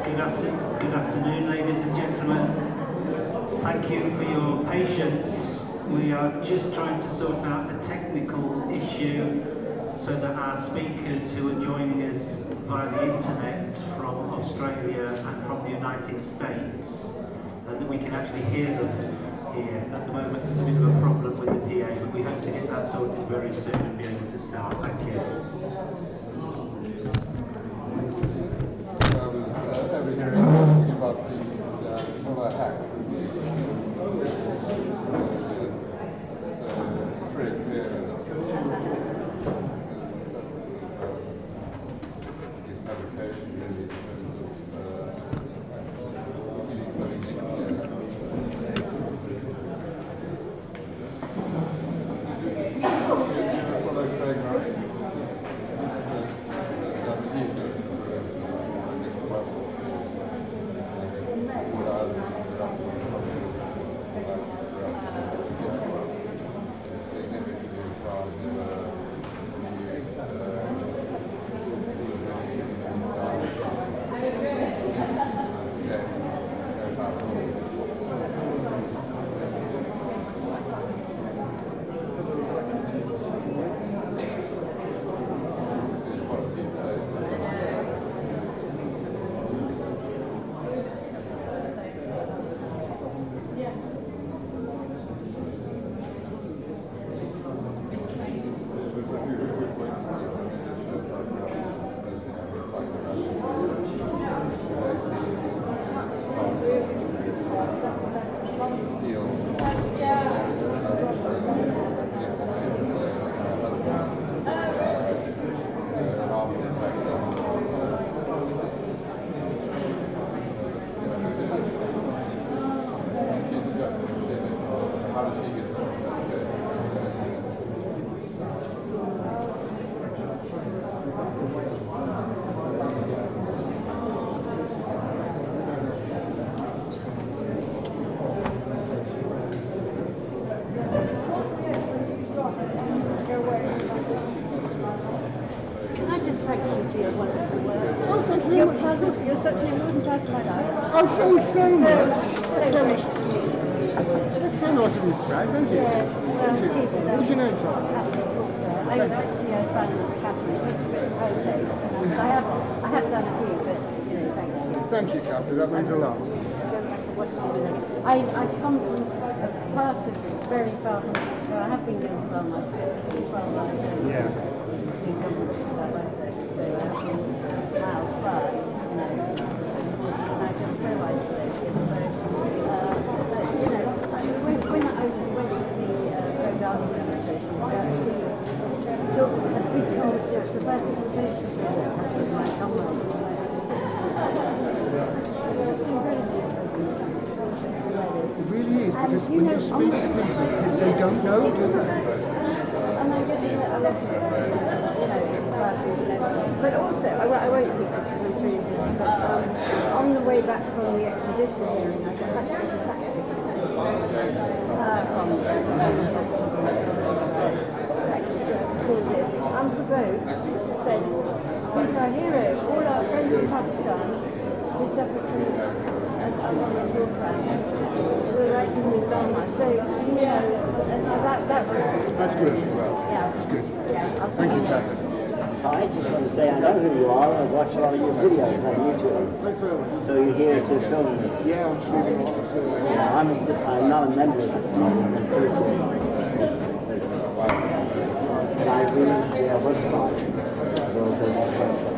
Good afternoon, ladies and gentlemen. Thank you for your patience. We are just trying to sort out a technical issue so that our speakers who are joining us via the internet from Australia and from the United States, that we can actually hear them here. At the moment there's a bit of a problem with the PA, but we hope to get that sorted very soon and be able to start. Thank you. About the hack. It's very clear this fabrication really in terms Thank you, Catherine. That means a lot. I come from a part of very far from, so I have been doing well myself. Yeah. So I have been miles, but and I feel so isolated. So, when I went to the pro-garden demonstration, we actually took a big conversation. It was the first conversation I had with my comrades. It really is, because when you speak to people, they don't know, do they? And I get a lot of, but also, I won't keep this because I'm really busy, but on the way back from the expedition hearing, I got back to the taxi from the taxi saw this unprovoked, said, "He's our hero, all our friends in Pakistan who suffered from unwanted war crimes, we're writing with Lama." So, that was... That's good. Yeah. That's good. Yeah, I'll Thank you, Catherine. I just want to say I know who you are. I watch a lot of your videos on YouTube. Thanks very much. So you're here to film this? Yeah, I'm shooting a lot of Yeah, I'm not a member of this club. I'm associated. And I read their website. There's also their website.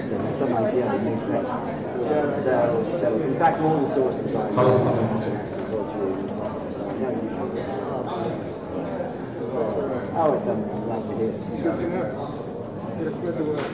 So there's some idea of these questions. So in fact, all the sources are Oh, it's I'm glad to hear it. Good to know. Yes, spread the word.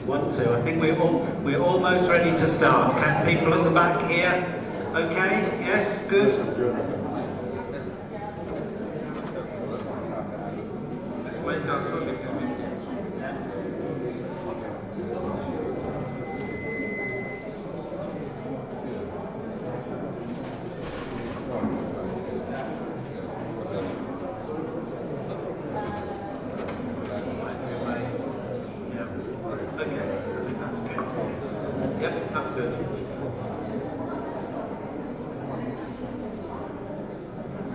1, 2. I think we're almost ready to start. Can people at the back hear? Okay. Yes. Good. This mic also a little bit. Okay, I think that's good. Yep, that's good.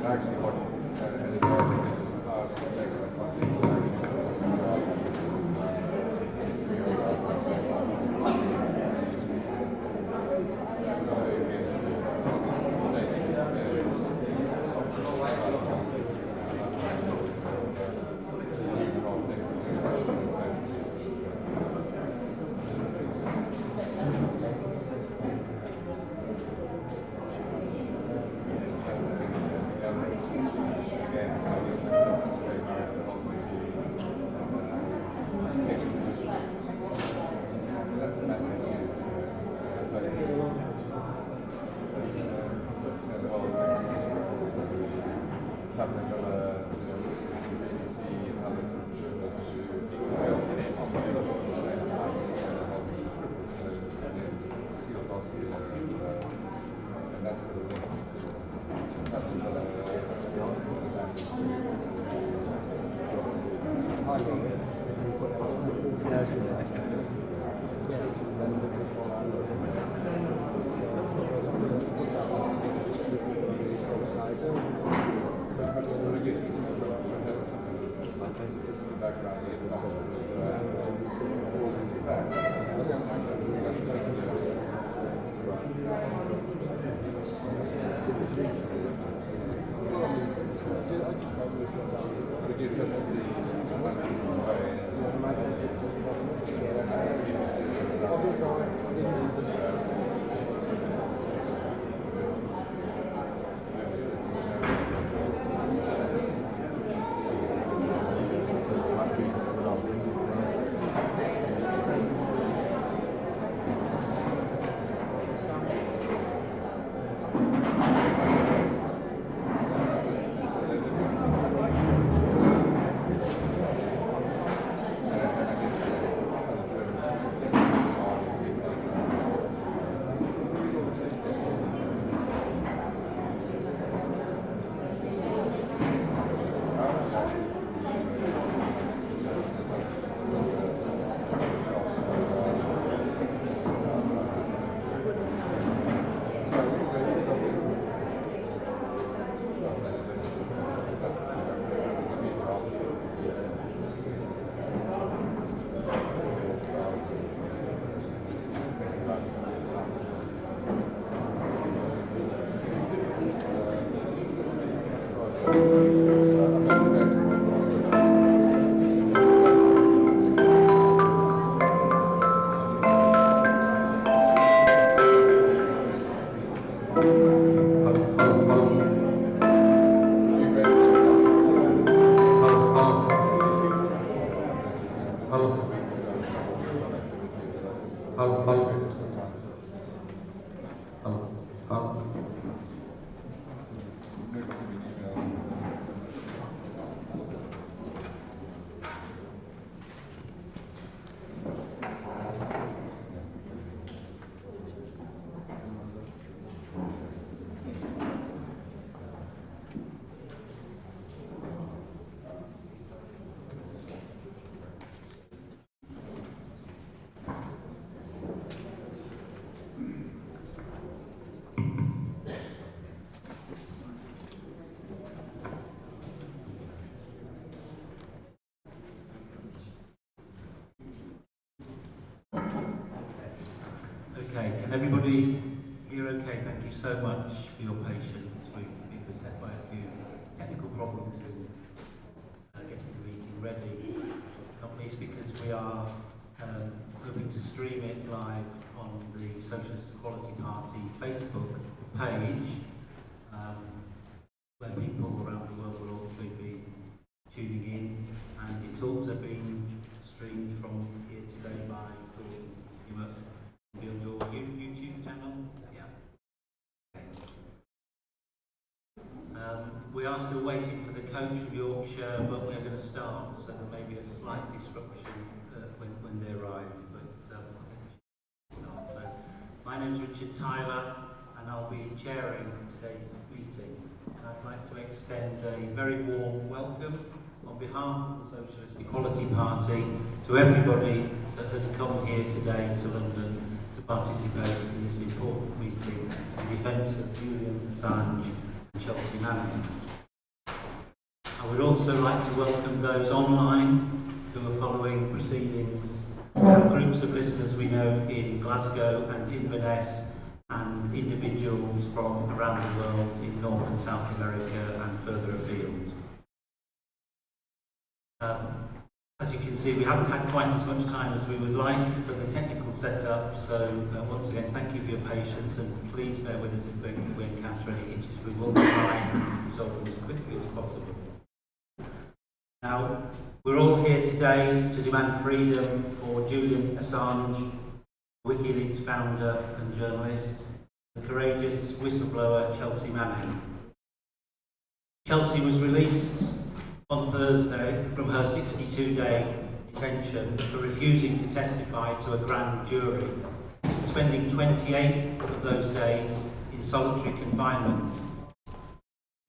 Actually, what Okay, can everybody hear okay? Thank you so much for your patience. We've been beset by a few technical problems in getting the meeting ready, not least because we are hoping to stream it live on the Socialist Equality Party Facebook page, where people around the world will also be tuning in, and it's It's also being streamed from here today by Dimmack. It'll be on your YouTube channel. Yeah. Okay. We are still waiting for the coach from Yorkshire, but we're going to start, so there may be a slight disruption when they arrive, but I think we should start. So, my name is Richard Tyler, and I'll be chairing today's meeting, and I'd like to extend a very warm welcome on behalf of the Socialist Equality Party to everybody that has come here today to London to participate in this important meeting in defence of Julian Assange and Chelsea Manning. I would also like to welcome those online who are following proceedings. We have groups of listeners we know in Glasgow and Inverness, and individuals from around the world in North and South America and further afield. As you can see, we haven't had quite as much time as we would like for the technical setup, so once again, thank you for your patience, and please bear with us if we encounter any hitches. We will try and resolve them as quickly as possible. Now, we're all here today to demand freedom for Julian Assange, WikiLeaks founder and journalist, the courageous whistleblower Chelsea Manning. Chelsea was released on Thursday from her 62-day detention for refusing to testify to a grand jury, spending 28 of those days in solitary confinement.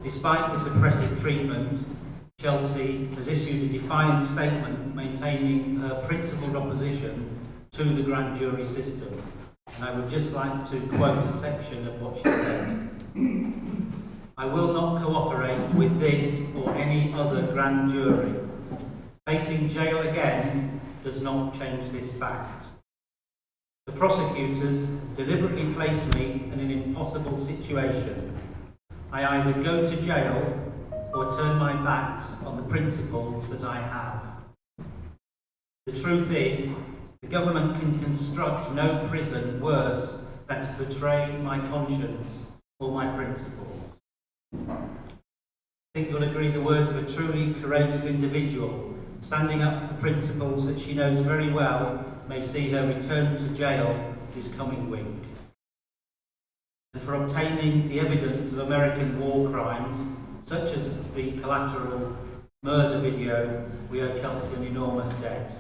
Despite this oppressive treatment, Chelsea has issued a defiant statement maintaining her principled opposition to the grand jury system. And I would just like to quote a section of what she said. "I will not cooperate with this or any other grand jury. Facing jail again does not change this fact. The prosecutors deliberately place me in an impossible situation. I either go to jail or turn my backs on the principles that I have. The truth is, the government can construct no prison worse than to betray my conscience or my principles." I think you'll agree the words of a truly courageous individual, standing up for principles that she knows very well may see her returned to jail this coming week. And for obtaining the evidence of American war crimes, such as the collateral murder video, we owe Chelsea an enormous debt.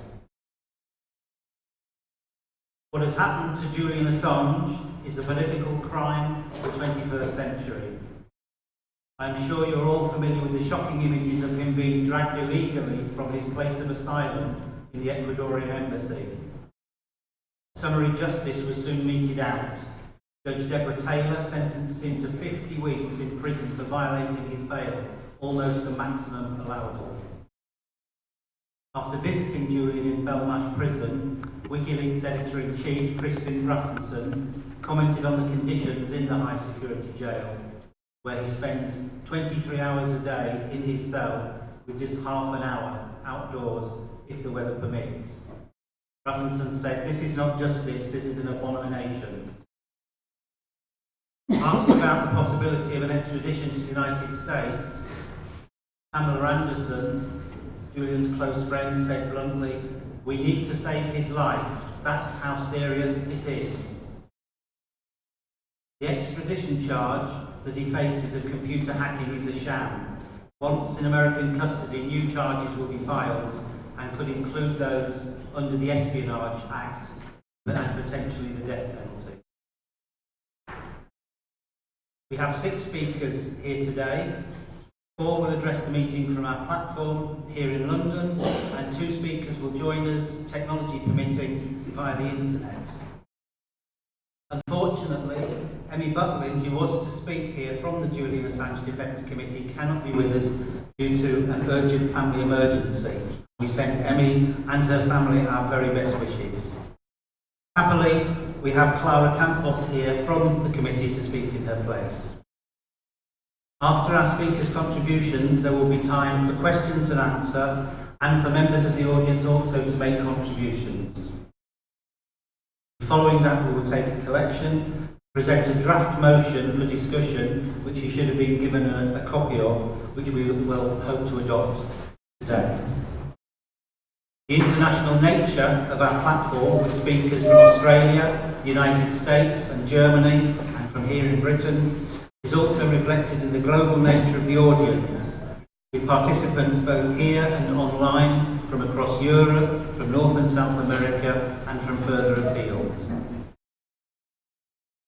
What has happened to Julian Assange is a political crime of the 21st century. I'm sure you're all familiar with the shocking images of him being dragged illegally from his place of asylum in the Ecuadorian embassy. Summary justice was soon meted out. Judge Deborah Taylor sentenced him to 50 weeks in prison for violating his bail, almost the maximum allowable. After visiting Julian in Belmarsh prison, WikiLeaks editor-in-chief Christian Grafenson commented on the conditions in the high-security jail, where he spends 23 hours a day in his cell with just half an hour outdoors if the weather permits. Grafenson said, "This is not justice, this is an abomination." Asked about the possibility of an extradition to the United States, Pamela Anderson, Julian's close friend, said bluntly, "We need to save his life. That's how serious it is." The extradition charge that he faces of computer hacking is a sham. Once in American custody, new charges will be filed and could include those under the Espionage Act and potentially the death penalty. We have 6 speakers here today. 4 will address the meeting from our platform here in London, and 2 speakers will join us, technology permitting, via the internet. Unfortunately, Emmy Butlin, who was to speak here from the Julian Assange Defence Committee, cannot be with us due to an urgent family emergency. We send Emmy and her family our very best wishes. Happily, we have Clara Campos here from the committee to speak in her place. After our speakers' contributions, there will be time for questions and answer, and for members of the audience also to make contributions. Following that, we will take a collection, present a draft motion for discussion, which you should have been given a copy of, which we will hope to adopt today. The international nature of our platform, with speakers from Australia, the United States and Germany, and from here in Britain, is also reflected in the global nature of the audience, with participants both here and online from across Europe, from North and South America, and from further afield.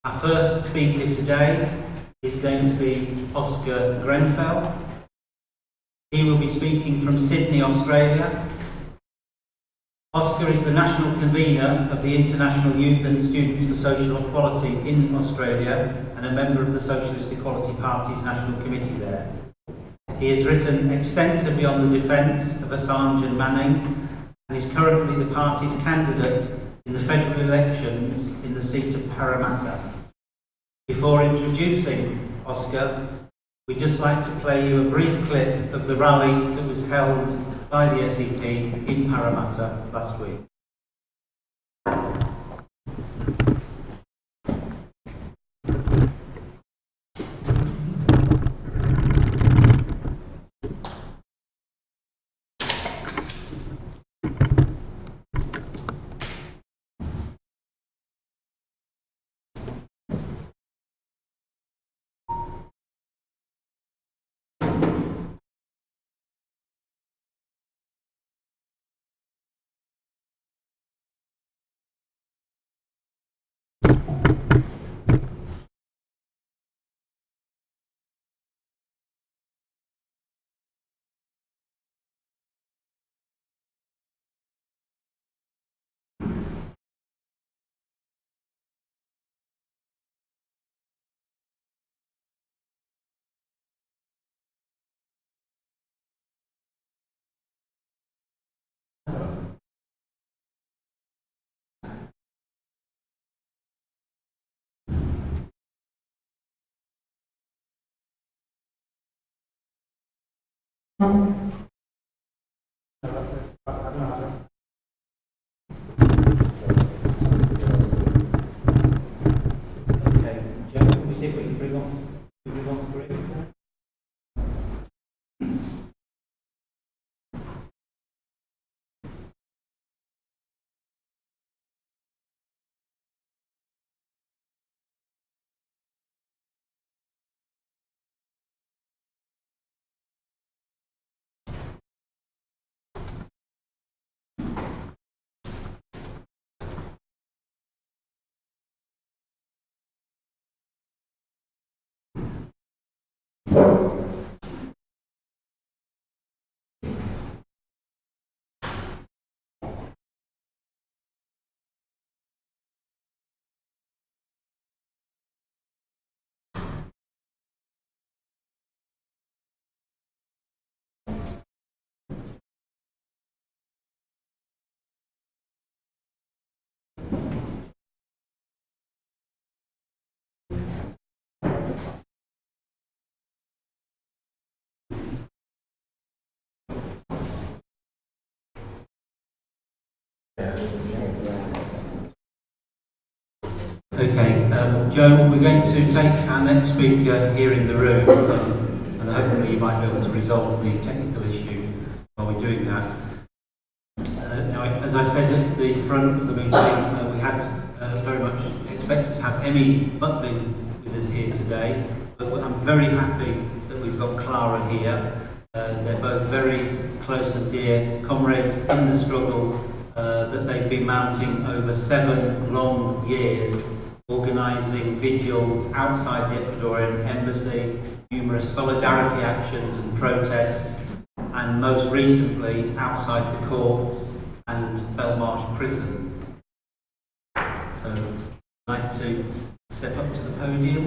Our first speaker today is going to be Oscar Grenfell. He will be speaking from Sydney, Australia. Oscar is the national convener of the International Youth and Students for Social Equality in Australia and a member of the Socialist Equality Party's National Committee there. He has written extensively on the defence of Assange and Manning and is currently the party's candidate in the federal elections in the seat of Parramatta. Before introducing Oscar, we'd just like to play you a brief clip of the rally that was held by the SEP in Parramatta last week. Okay, Joe, we're going to take our next speaker here in the room, and hopefully you might be able to resolve the technical issue while we're doing that. Now, as I said at the front of the meeting, we had very much expected to have Emmy Butlin with us here today, but I'm very happy that we've got Clara here. They're both very close and dear comrades in the struggle that they've been mounting over 7 long years, organising vigils outside the Ecuadorian embassy, numerous solidarity actions and protests, and most recently outside the courts and Belmarsh prison. So I'd like to step up to the podium.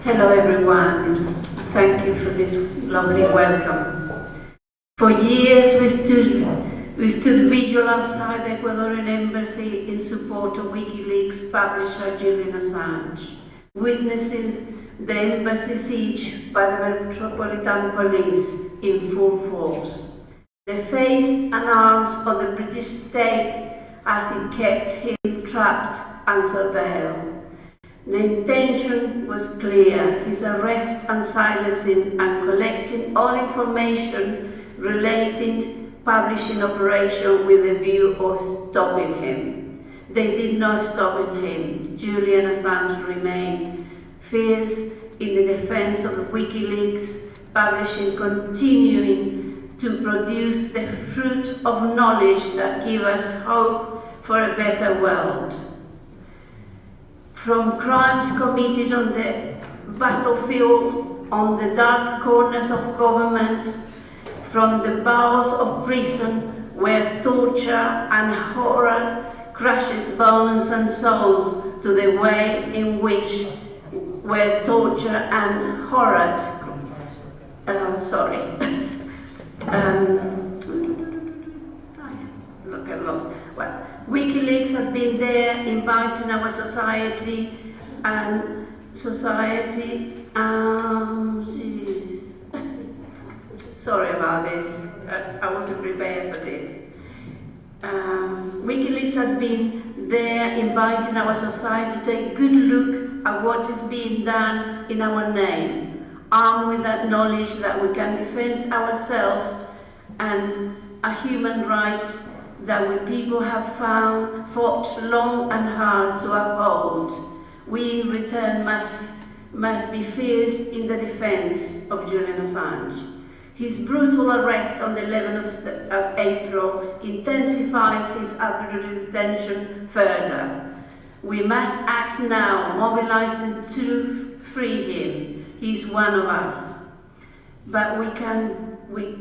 Hello everyone, thank you for this lovely welcome. For years we stood vigil outside the Ecuadorian embassy in support of WikiLeaks publisher Julian Assange, witnessing the embassy siege by the Metropolitan Police in full force. The face and arms of the British state as it kept him trapped and surveilled. The intention was clear: his arrest and silencing and collecting all information relating publishing operation with a view of stopping him. They did not stop him. Julian Assange remained fierce in the defense of WikiLeaks, publishing continuing to produce the fruit of knowledge that give us hope for a better world. From crimes committed on the battlefield, on the dark corners of government, from the bowels of prison, where torture and horror crushes bones and souls, to the way in which where torture and horror look, I'm lost. Well, WikiLeaks have been there inviting our society, sorry about this, I wasn't prepared for this. WikiLeaks has been there inviting our society to take a good look at what is being done in our name, armed with that knowledge that we can defend ourselves and a human rights that we people have fought long and hard to uphold. We in return must be fierce in the defense of Julian Assange. His brutal arrest on the 11th of April intensifies his arbitrary detention further. We must act now, mobilizing to free him. He's one of us. But we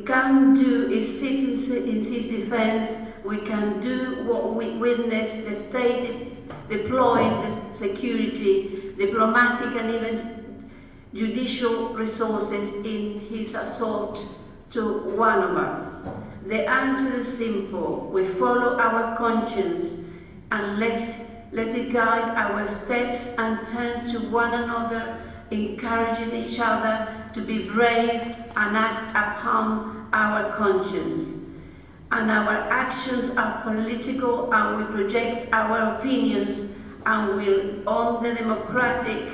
can do is sit in his defense. We can do what we witnessed, the state deploying the security, diplomatic and even judicial resources in his assault to one of us. The answer is simple. We follow our conscience and let it guide our steps and turn to one another, encouraging each other to be brave and act upon our conscience. And our actions are political, and we project our opinions and will on the democratic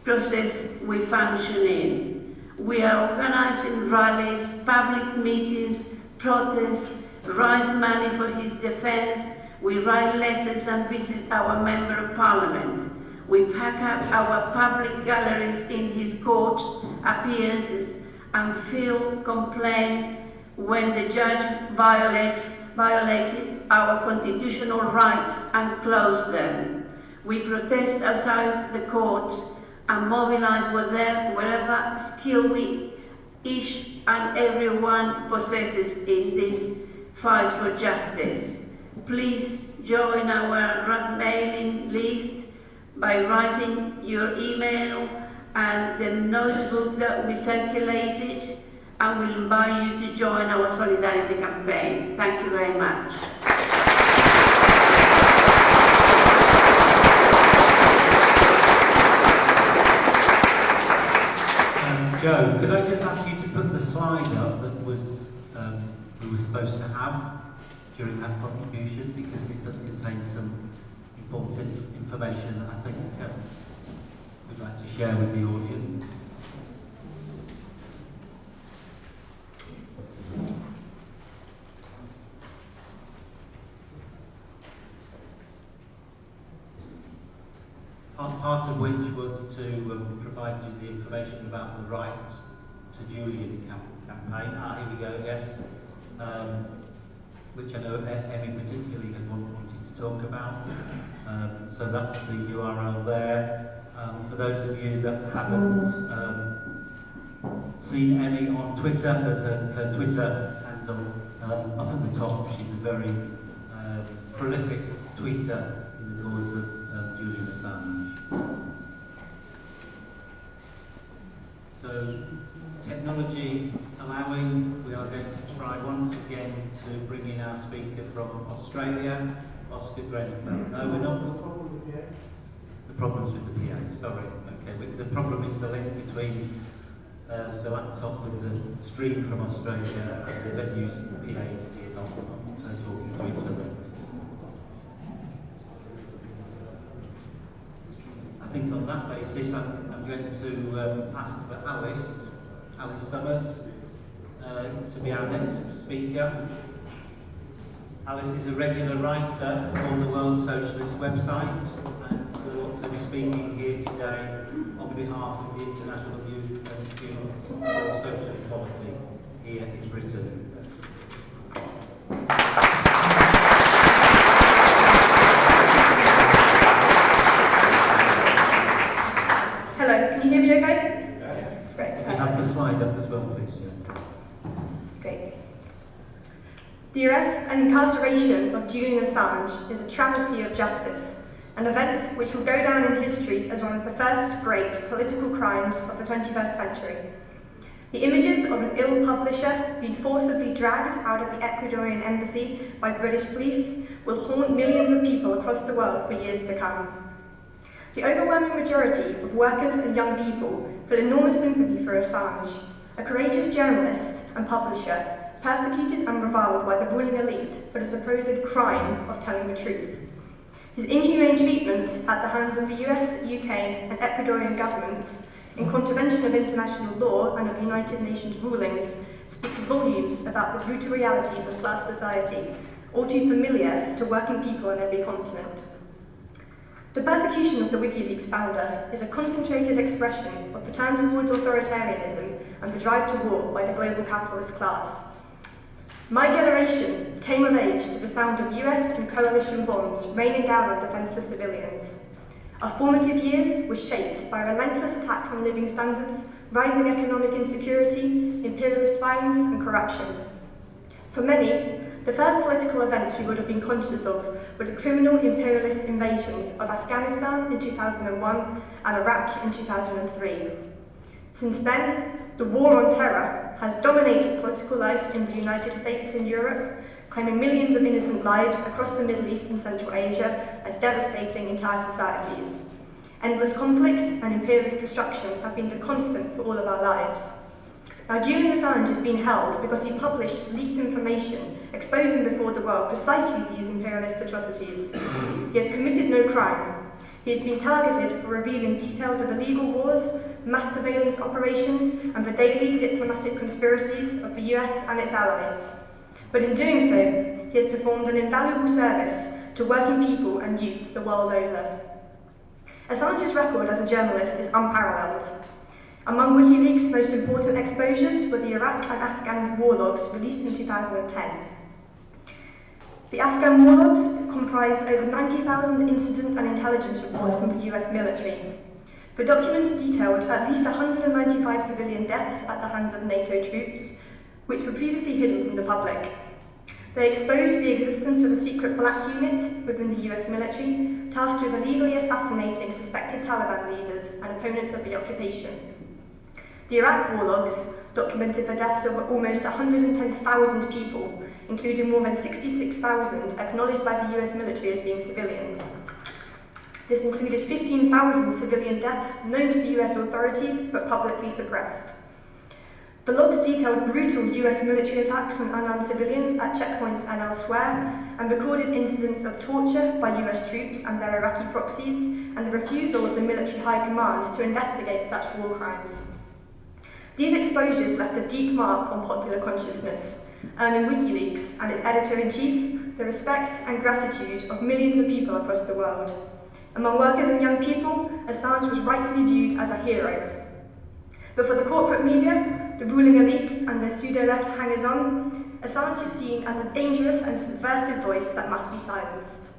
process we function in. We are organizing rallies, public meetings, protests, raise money for his defense. We write letters and visit our member of parliament. We pack up our public galleries in his court appearances and feel complaint when the judge violated our constitutional rights and closed them. We protest outside the court and mobilize wherever skill we each and everyone possesses in this fight for justice. Please join our mailing list by writing your email and the notebook that we circulated, and we'll invite you to join our solidarity campaign. Thank you very much. Joe, could I just ask you to put the slide up that was we were supposed to have during that contribution, because it does contain some important information that I think we'd like to share with the audience. Part of which was to provide you the information about the Right to Julian campaign. Here we go, yes. Which I know Emmy particularly had wanted to talk about. So that's the URL there. For those of you that haven't seen Emmy on Twitter, there's her Twitter handle up at the top. She's a very prolific tweeter in the cause of Julian Assange. So, technology allowing, we are going to try once again to bring in our speaker from Australia, Oscar Grenfell. No, we're not. The problem's with the PA, sorry. Okay, the problem is the link between the laptop with the stream from Australia and the venue's PA here not talking to each other. think on that basis, I'm going to ask for Alice Summers, to be our next speaker. Alice is a regular writer for the World Socialist website and will also be speaking here today on behalf of the International Youth and Students for Social Equality here in Britain. Hello, can you hear me okay? That's great. We have the slide up as well, please. Yeah. Great. The arrest and incarceration of Julian Assange is a travesty of justice, an event which will go down in history as one of the first great political crimes of the 21st century. The images of an ill publisher being forcibly dragged out of the Ecuadorian embassy by British police will haunt millions of people across the world for years to come. The overwhelming majority of workers and young people feel enormous sympathy for Assange, a courageous journalist and publisher persecuted and reviled by the ruling elite for the supposed crime of telling the truth. His inhumane treatment at the hands of the US, UK and Ecuadorian governments, in contravention of international law and of United Nations rulings, speaks volumes about the brutal realities of class society, all too familiar to working people on every continent. The persecution of the WikiLeaks founder is a concentrated expression of the turn towards authoritarianism and the drive to war by the global capitalist class. My generation came of age to the sound of US and coalition bombs raining down on defenceless civilians. Our formative years were shaped by relentless attacks on living standards, rising economic insecurity, imperialist violence and corruption. For many, the first political events we would have been conscious of were the criminal imperialist invasions of Afghanistan in 2001 and Iraq in 2003. Since then, the war on terror has dominated political life in the United States and Europe, claiming millions of innocent lives across the Middle East and Central Asia and devastating entire societies. Endless conflict and imperialist destruction have been the constant for all of our lives. Now, Julian Assange is being held because he published leaked information exposing before the world precisely these imperialist atrocities. He has committed no crime. He has been targeted for revealing details of illegal wars, mass surveillance operations, and the daily diplomatic conspiracies of the US and its allies. But in doing so, he has performed an invaluable service to working people and youth the world over. Assange's record as a journalist is unparalleled. Among WikiLeaks' most important exposures were the Iraq and Afghan war logs released in 2010. The Afghan war logs comprised over 90,000 incident and intelligence reports from the US military. The documents detailed at least 195 civilian deaths at the hands of NATO troops, which were previously hidden from the public. They exposed the existence of a secret black unit within the US military, tasked with illegally assassinating suspected Taliban leaders and opponents of the occupation. The Iraq war logs documented the deaths of almost 110,000 people, including more than 66,000 acknowledged by the US military as being civilians. This included 15,000 civilian deaths known to the US authorities but publicly suppressed. The logs detailed brutal US military attacks on unarmed civilians at checkpoints and elsewhere, and recorded incidents of torture by US troops and their Iraqi proxies, and the refusal of the military high command to investigate such war crimes. These exposures left a deep mark on popular consciousness, earning WikiLeaks and its editor-in-chief the respect and gratitude of millions of people across the world. Among workers and young people, Assange was rightfully viewed as a hero. But for the corporate media, the ruling elite and their pseudo-left hangers-on, Assange is seen as a dangerous and subversive voice that must be silenced.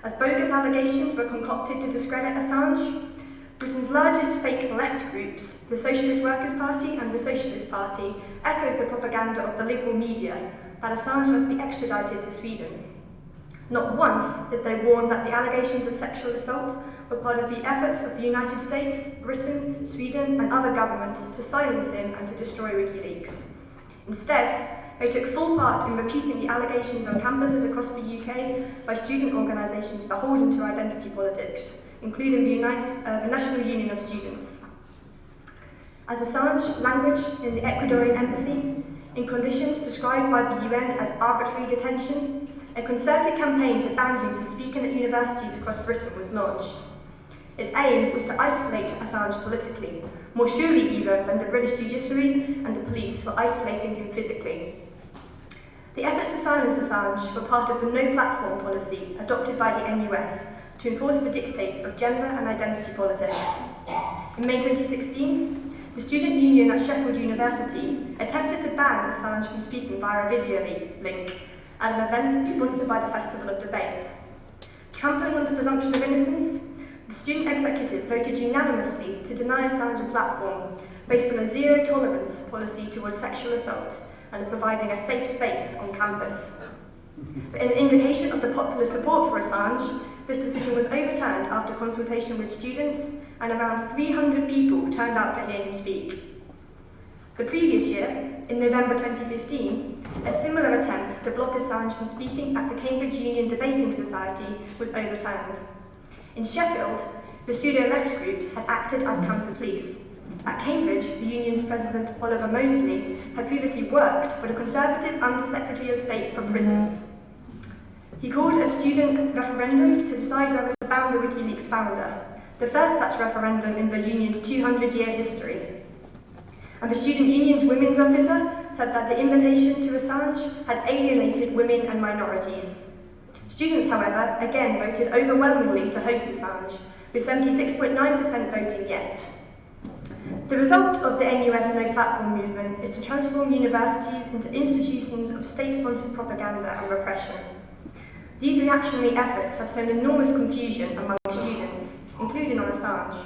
As bogus allegations were concocted to discredit Assange, Britain's largest fake left groups, the Socialist Workers' Party and the Socialist Party, echoed the propaganda of the liberal media that Assange must be extradited to Sweden. Not once did they warn that the allegations of sexual assault were part of the efforts of the United States, Britain, Sweden and other governments to silence him and to destroy WikiLeaks. Instead, they took full part in repeating the allegations on campuses across the UK by student organisations beholden to identity politics, including the National Union of Students. As Assange languished in the Ecuadorian embassy, in conditions described by the UN as arbitrary detention, a concerted campaign to ban him from speaking at universities across Britain was launched. Its aim was to isolate Assange politically, more surely even than the British judiciary and the police were isolating him physically. The efforts to silence Assange were part of the no-platform policy adopted by the NUS to enforce the dictates of gender and identity politics. In May 2016, the student union at Sheffield University attempted to ban Assange from speaking via a video link at an event sponsored by the Festival of Debate. Trampling on the presumption of innocence, the student executive voted unanimously to deny Assange a platform based on a zero-tolerance policy towards sexual assault and providing a safe space on campus. But in an indication of the popular support for Assange, this decision was overturned after consultation with students, and around 300 people turned out to hear him speak. The previous year, in November 2015, a similar attempt to block Assange from speaking at the Cambridge Union Debating Society was overturned. In Sheffield, the pseudo-left groups had acted as campus police. At Cambridge, the union's president, Oliver Mosley, had previously worked for the Conservative Under-Secretary of State for Prisons. He called a student referendum to decide whether to ban the WikiLeaks founder, the first such referendum in the union's 200-year history. And the student union's women's officer said that the invitation to Assange had alienated women and minorities. Students, however, again voted overwhelmingly to host Assange, with 76.9% voting yes. The result of the NUS No Platform movement is to transform universities into institutions of state-sponsored propaganda and repression. These reactionary efforts have sown enormous confusion among students, including on Assange.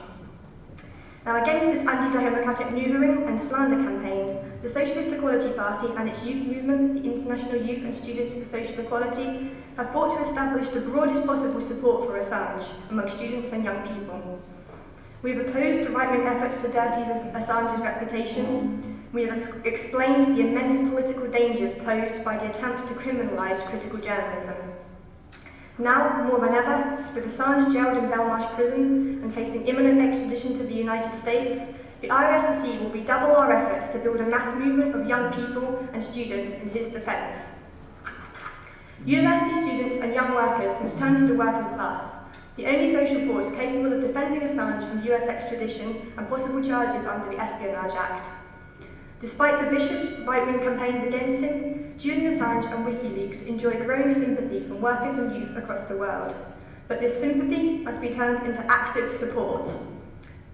Now, against this anti-democratic manoeuvring and slander campaign, the Socialist Equality Party and its youth movement, the International Youth and Students for Social Equality, have fought to establish the broadest possible support for Assange among students and young people. We have opposed the right-wing efforts to dirty Assange's reputation. We have explained the immense political dangers posed by the attempt to criminalise critical journalism. Now, more than ever, with Assange jailed in Belmarsh prison and facing imminent extradition to the United States, the IRSC will redouble our efforts to build a mass movement of young people and students in his defence. University students and young workers must turn to the working class, the only social force capable of defending Assange from US extradition and possible charges under the Espionage Act. Despite the vicious right-wing campaigns against him, Julian Assange and WikiLeaks enjoy growing sympathy from workers and youth across the world. But this sympathy must be turned into active support.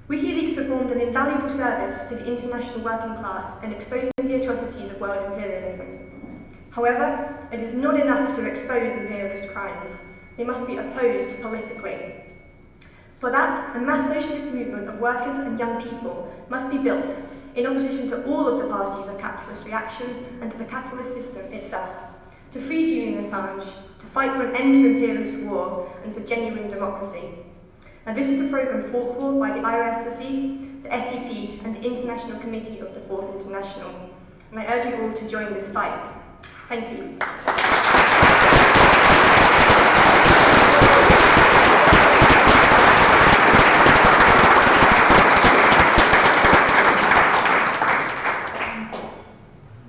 WikiLeaks performed an invaluable service to the international working class in exposing the atrocities of world imperialism. However, it is not enough to expose imperialist crimes. They must be opposed politically. For that, a mass socialist movement of workers and young people must be built in opposition to all of the parties of capitalist reaction and to the capitalist system itself, to free Julian Assange, to fight for an end to imperialist war and for genuine democracy. And this is the programme fought for by the IRSC, the SEP and the International Committee of the Fourth International. And I urge you all to join this fight. Thank you.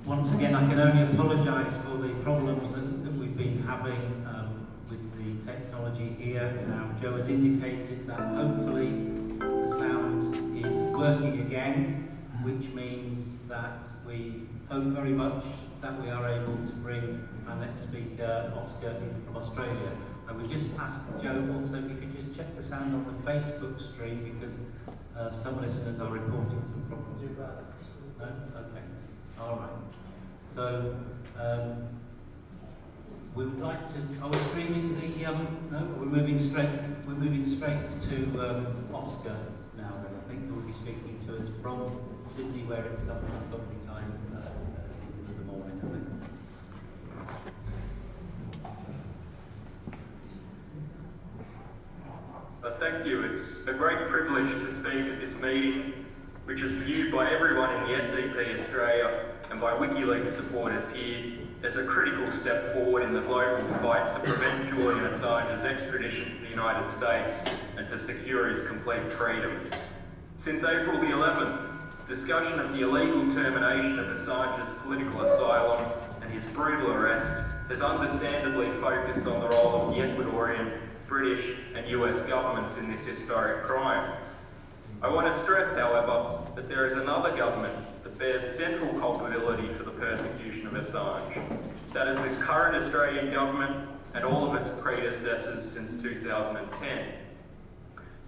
Once again, I can only apologise for the problems that we've been having with the technology here. Now, Joe has indicated that hopefully the sound is working again, which means that we hope very much that we are able to bring our next speaker, Oscar, in from Australia. And we just asked Joe also if you could just check the sound on the Facebook stream, because some listeners are reporting some problems with that. No? Okay. All right. So, we would like to. Are we streaming the? No, we're moving straight. We're moving straight to Oscar now. Then I think who will be speaking to us from Sydney, where it's some lovely time in the morning. I think. Thank you. It's a great privilege to speak at this meeting, which is viewed by everyone in the SEP Australia and by WikiLeaks supporters here as a critical step forward in the global fight to prevent Julian Assange's extradition to the United States and to secure his complete freedom. Since April the 11th, discussion of the illegal termination of Assange's political asylum and his brutal arrest has understandably focused on the role of the Ecuadorian British and US governments in this historic crime. I want to stress, however, that there is another government that bears central culpability for the persecution of Assange. That is the current Australian government and all of its predecessors since 2010.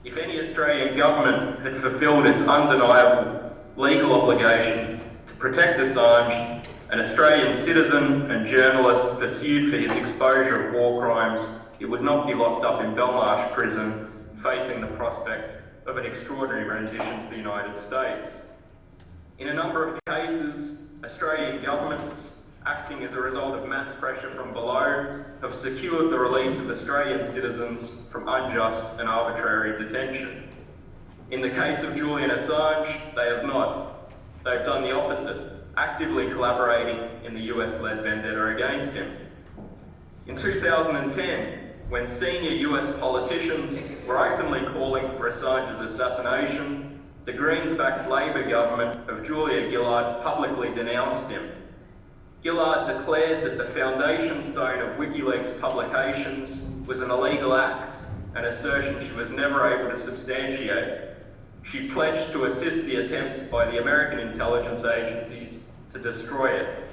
If any Australian government had fulfilled its undeniable legal obligations to protect Assange, an Australian citizen and journalist pursued for his exposure of war crimes, it would not be locked up in Belmarsh prison, facing the prospect of an extraordinary rendition to the United States. In a number of cases, Australian governments, acting as a result of mass pressure from below, have secured the release of Australian citizens from unjust and arbitrary detention. In the case of Julian Assange, they have not. They've done the opposite, actively collaborating in the US-led vendetta against him. In 2010, when senior US politicians were openly calling for Assange's assassination, the Greens-backed Labor government of Julia Gillard publicly denounced him. Gillard declared that the foundation stone of WikiLeaks publications was an illegal act, an assertion she was never able to substantiate. She pledged to assist the attempts by the American intelligence agencies to destroy it.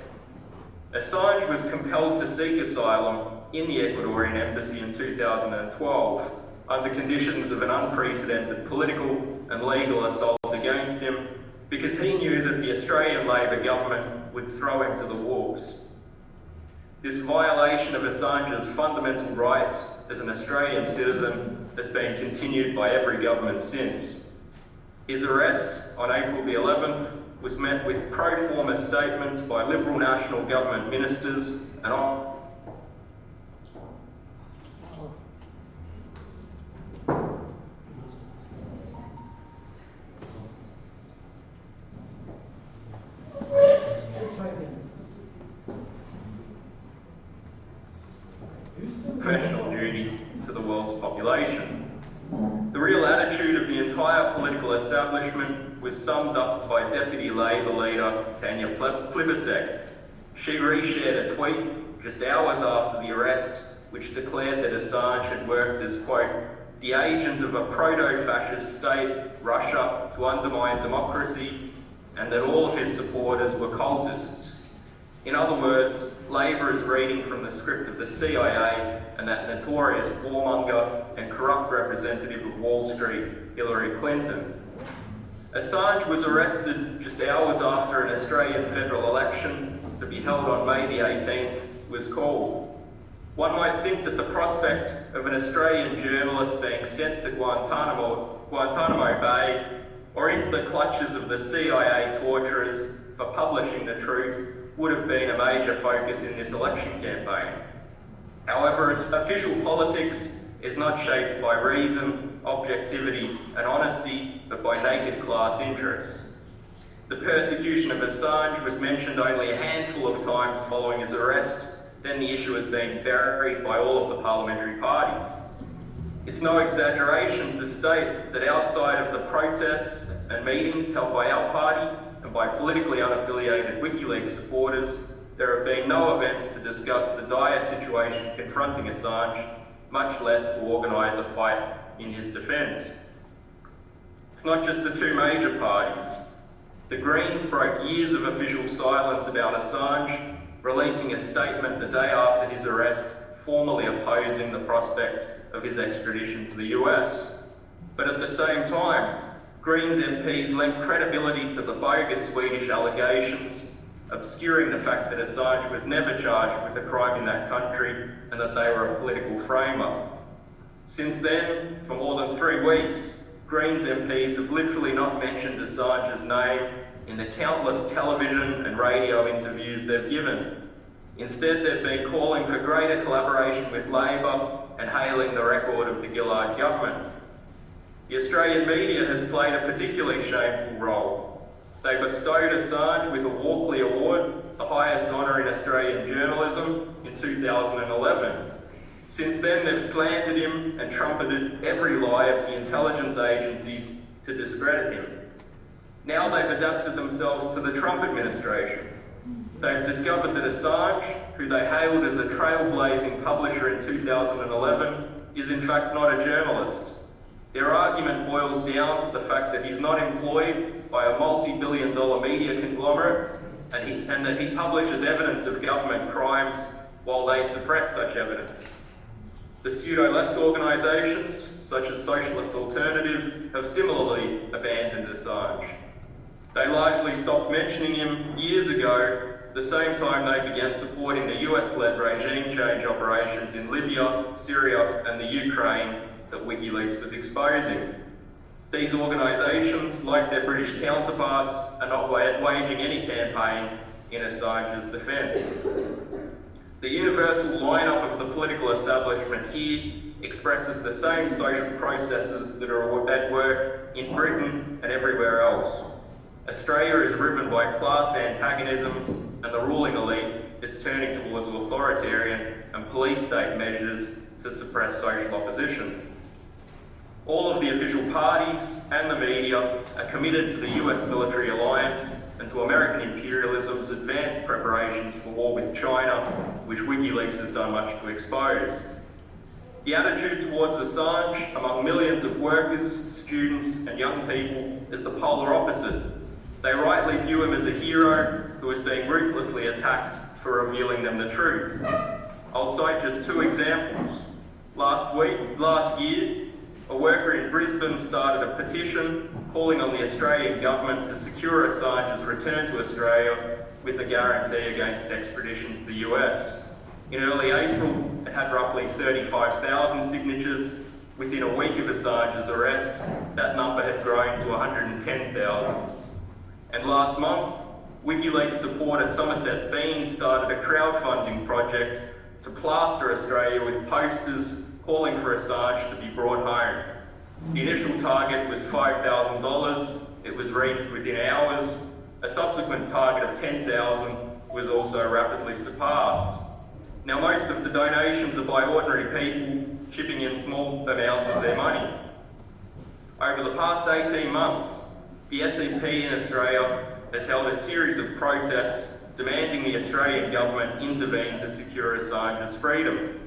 Assange was compelled to seek asylum in the Ecuadorian embassy in 2012 under conditions of an unprecedented political and legal assault against him because he knew that the Australian Labor government would throw him to the wolves. This violation of Assange's fundamental rights as an Australian citizen has been continued by every government since. His arrest on April the 11th was met with pro forma statements by Liberal national government ministers and professional duty to the world's population. The real attitude of the entire political establishment was summed up by Deputy Labor leader Tanya Plibersek. She reshared a tweet just hours after the arrest which declared that Assange had worked as, quote, the agent of a proto-fascist state, Russia, to undermine democracy, and that all of his supporters were cultists. In other words, Labor is reading from the script of the CIA and that notorious warmonger and corrupt representative of Wall Street, Hillary Clinton. Assange was arrested just hours after an Australian federal election to be held on May the 18th was called. One might think that the prospect of an Australian journalist being sent to Guantanamo Bay or into the clutches of the CIA torturers for publishing the truth would have been a major focus in this election campaign. However, official politics is not shaped by reason, objectivity and honesty, but by naked class interests. The persecution of Assange was mentioned only a handful of times following his arrest, then the issue has been buried by all of the parliamentary parties. It's no exaggeration to state that outside of the protests and meetings held by our party and by politically unaffiliated WikiLeaks supporters, there have been no events to discuss the dire situation confronting Assange, much less to organise a fight in his defence. It's not just the two major parties. The Greens broke years of official silence about Assange, releasing a statement the day after his arrest, formally opposing the prospect of his extradition to the US. But at the same time, Greens MPs lent credibility to the bogus Swedish allegations, obscuring the fact that Assange was never charged with a crime in that country and that they were a political frame-up. Since then, for more than 3 weeks, Greens MPs have literally not mentioned Assange's name in the countless television and radio interviews they've given. Instead, they've been calling for greater collaboration with Labor and hailing the record of the Gillard government. The Australian media has played a particularly shameful role. They bestowed Assange with a Walkley Award, the highest honour in Australian journalism, in 2011. Since then, they've slandered him and trumpeted every lie of the intelligence agencies to discredit him. Now they've adapted themselves to the Trump administration. They've discovered that Assange, who they hailed as a trailblazing publisher in 2011, is in fact not a journalist. Their argument boils down to the fact that he's not employed by a multi-billion-dollar media conglomerate and that he publishes evidence of government crimes while they suppress such evidence. The pseudo-left organisations, such as Socialist Alternative, have similarly abandoned Assange. They largely stopped mentioning him years ago, the same time they began supporting the US-led regime change operations in Libya, Syria and the Ukraine that WikiLeaks was exposing. These organisations, like their British counterparts, are not waging any campaign in Assange's defence. The universal lineup of the political establishment here expresses the same social processes that are at work in Britain and everywhere else. Australia is riven by class antagonisms, and the ruling elite is turning towards authoritarian and police state measures to suppress social opposition. All of the official parties and the media are committed to the US military alliance and to American imperialism's advanced preparations for war with China, which WikiLeaks has done much to expose. The attitude towards Assange among millions of workers, students and young people is the polar opposite. They rightly view him as a hero who is being ruthlessly attacked for revealing them the truth. I'll cite just two examples. Last year, a worker in Brisbane started a petition calling on the Australian government to secure Assange's return to Australia with a guarantee against extradition to the US. In early April, it had roughly 35,000 signatures. Within a week of Assange's arrest, that number had grown to 110,000. And last month, WikiLeaks supporter Somerset Bean started a crowdfunding project to plaster Australia with posters calling for Assange to be brought home. The initial target was $5,000. It was reached within hours. A subsequent target of $10,000 was also rapidly surpassed. Now, most of the donations are by ordinary people chipping in small amounts of their money. Over the past 18 months, the SEP in Australia has held a series of protests demanding the Australian government intervene to secure Assange's freedom.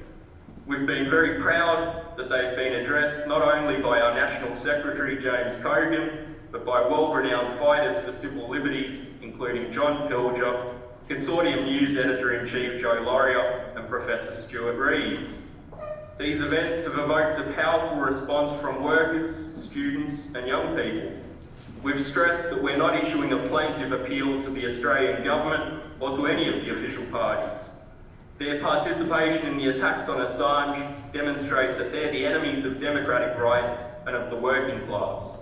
We've been very proud that they've been addressed not only by our National Secretary James Cogan, but by world-renowned fighters for civil liberties, including John Pilger, Consortium News Editor-in-Chief Joe Laurier, and Professor Stuart Rees. These events have evoked a powerful response from workers, students, and young people. We've stressed that we're not issuing a plaintive appeal to the Australian government or to any of the official parties. Their participation in the attacks on Assange demonstrate that they're the enemies of democratic rights and of the working class.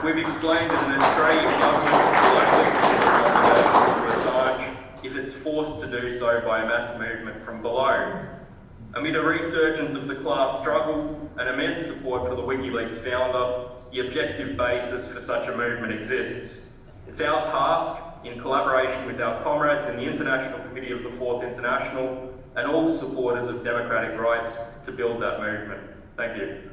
We've explained that an Australian government will only deliver recommendations to Assange if it's forced to do so by a mass movement from below. Amid a resurgence of the class struggle and immense support for the WikiLeaks founder, the objective basis for such a movement exists. It's our task, in collaboration with our comrades in the International Committee of the Fourth International and all supporters of democratic rights, to build that movement. Thank you.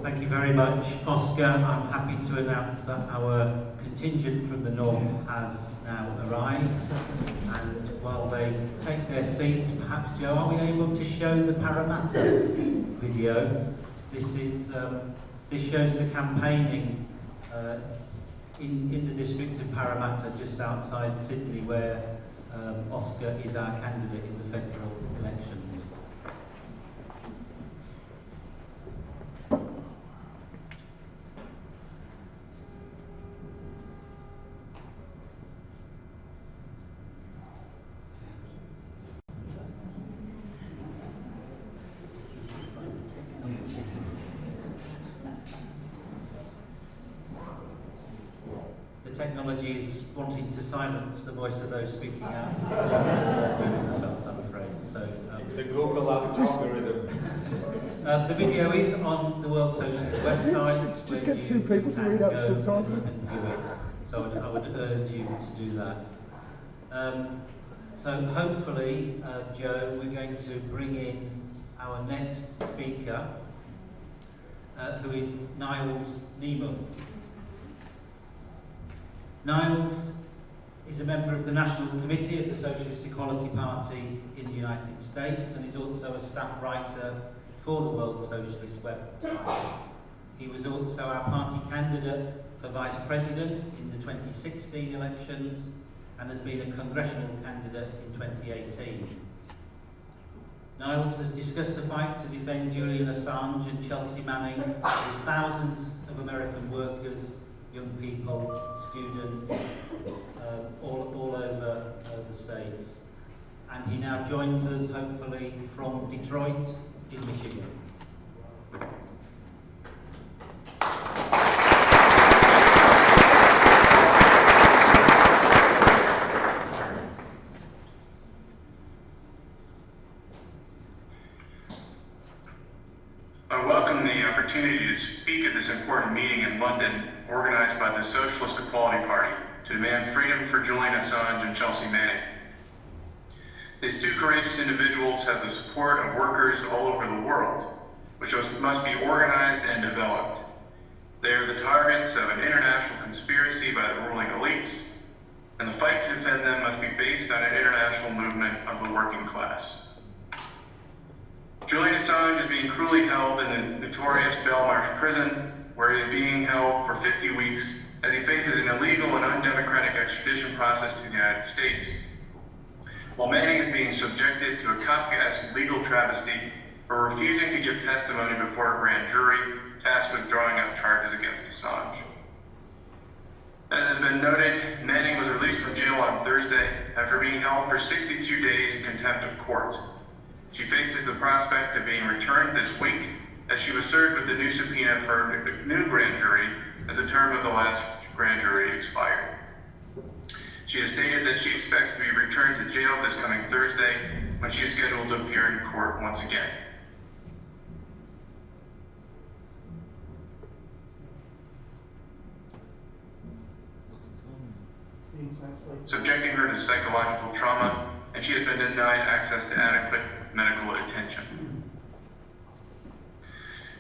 Thank you very much, Oscar. I'm happy to announce that our contingent from the north has now arrived, and while they take their seats, perhaps, Joe, are we able to show the Parramatta video? This shows the campaigning in the district of Parramatta, just outside Sydney, where Oscar is our candidate in the federal elections. Technology is wanting to silence the voice of those speaking out in support of Julian Assange, I'm afraid. So, the Google algorithm. The video is on the World Socialist website. Just get two people to read out the subtitle and view it. So I would urge you to do that. So hopefully, Joe, we're going to bring in our next speaker, who is Niles Nemeth. Niles is a member of the National Committee of the Socialist Equality Party in the United States and is also a staff writer for the World Socialist website. He was also our party candidate for Vice President in the 2016 elections and has been a congressional candidate in 2018. Niles has discussed the fight to defend Julian Assange and Chelsea Manning with thousands of American workers, young people, students, all over the States. And he now joins us, hopefully, from Detroit in Michigan. I welcome the opportunity to speak at this important meeting in London, organized by the Socialist Equality Party, to demand freedom for Julian Assange and Chelsea Manning. These two courageous individuals have the support of workers all over the world, which must be organized and developed. They are the targets of an international conspiracy by the ruling elites, and the fight to defend them must be based on an international movement of the working class. Julian Assange is being cruelly held in the notorious Belmarsh prison, where he is being held for 50 weeks as he faces an illegal and undemocratic extradition process to the United States. While Manning is being subjected to a Kafkaesque legal travesty for refusing to give testimony before a grand jury tasked with drawing up charges against Assange. As has been noted, Manning was released from jail on Thursday after being held for 62 days in contempt of court. She faces the prospect of being returned this week as she was served with a new subpoena for a new grand jury as the term of the last grand jury expired. She has stated that she expects to be returned to jail this coming Thursday when she is scheduled to appear in court once again. Subjecting her to psychological trauma, and she has been denied access to adequate medical attention.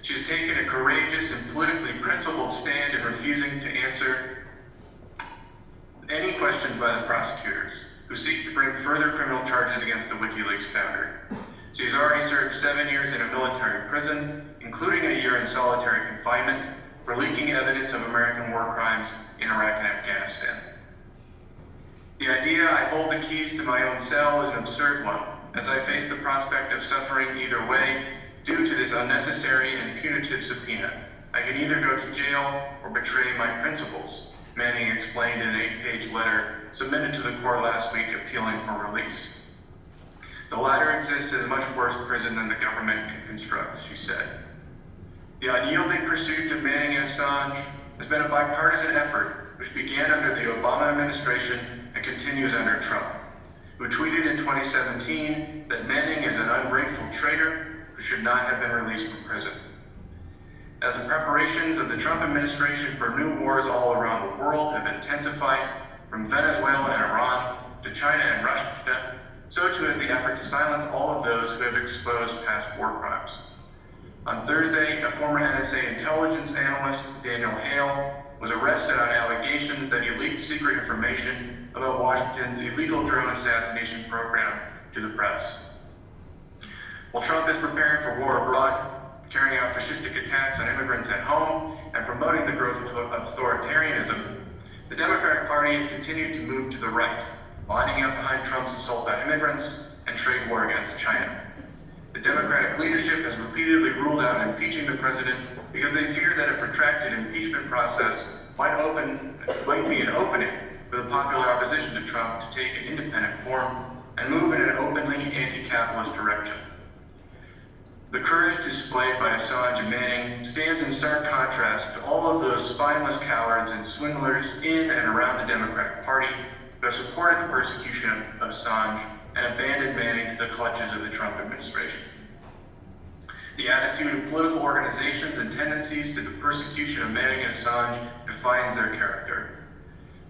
She has taken a courageous and politically principled stand in refusing to answer any questions by the prosecutors, who seek to bring further criminal charges against the WikiLeaks founder. She has already served 7 years in a military prison, including a year in solitary confinement, for leaking evidence of American war crimes in Iraq and Afghanistan. The idea I hold the keys to my own cell is an absurd one, as I face the prospect of suffering either way due to this unnecessary and punitive subpoena. I can either go to jail or betray my principles, Manning explained in an 8-page letter submitted to the court last week appealing for release. The latter exists as a much worse prison than the government can construct, she said. The unyielding pursuit of Manning and Assange has been a bipartisan effort which began under the Obama administration and continues under Trump, who tweeted in 2017 that Manning is an ungrateful traitor who should not have been released from prison. As the preparations of the Trump administration for new wars all around the world have intensified, from Venezuela and Iran to China and Russia, so too has the effort to silence all of those who have exposed past war crimes. On Thursday, a former NSA intelligence analyst, Daniel Hale, was arrested on allegations that he leaked secret information about Washington's illegal drone assassination program to the press. While Trump is preparing for war abroad, carrying out fascistic attacks on immigrants at home, and promoting the growth of authoritarianism, the Democratic Party has continued to move to the right, lining up behind Trump's assault on immigrants and trade war against China. The Democratic leadership has repeatedly ruled out impeaching the president because they fear that a protracted impeachment process might be an opening for the popular opposition to Trump to take an independent form and move in an openly anti-capitalist direction. The courage displayed by Assange and Manning stands in stark contrast to all of those spineless cowards and swindlers in and around the Democratic Party who have supported the persecution of Assange and abandoned Manning to the clutches of the Trump administration. The attitude of political organizations and tendencies to the persecution of Manning and Assange defines their character.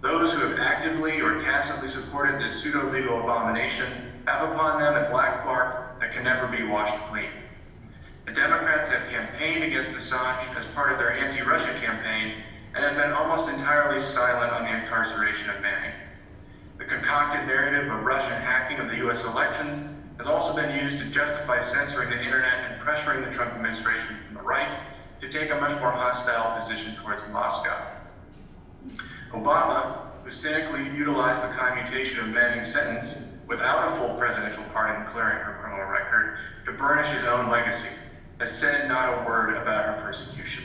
Those who have actively or tacitly supported this pseudo-legal abomination have upon them a black mark that can never be washed clean. The Democrats have campaigned against Assange as part of their anti-Russia campaign and have been almost entirely silent on the incarceration of Manning. The concocted narrative of Russian hacking of the US elections has also been used to justify censoring the internet and pressuring the Trump administration from the right to take a much more hostile position towards Moscow. Obama, who cynically utilized the commutation of Manning's sentence without a full presidential pardon clearing her criminal record to burnish his own legacy, has said not a word about her persecution.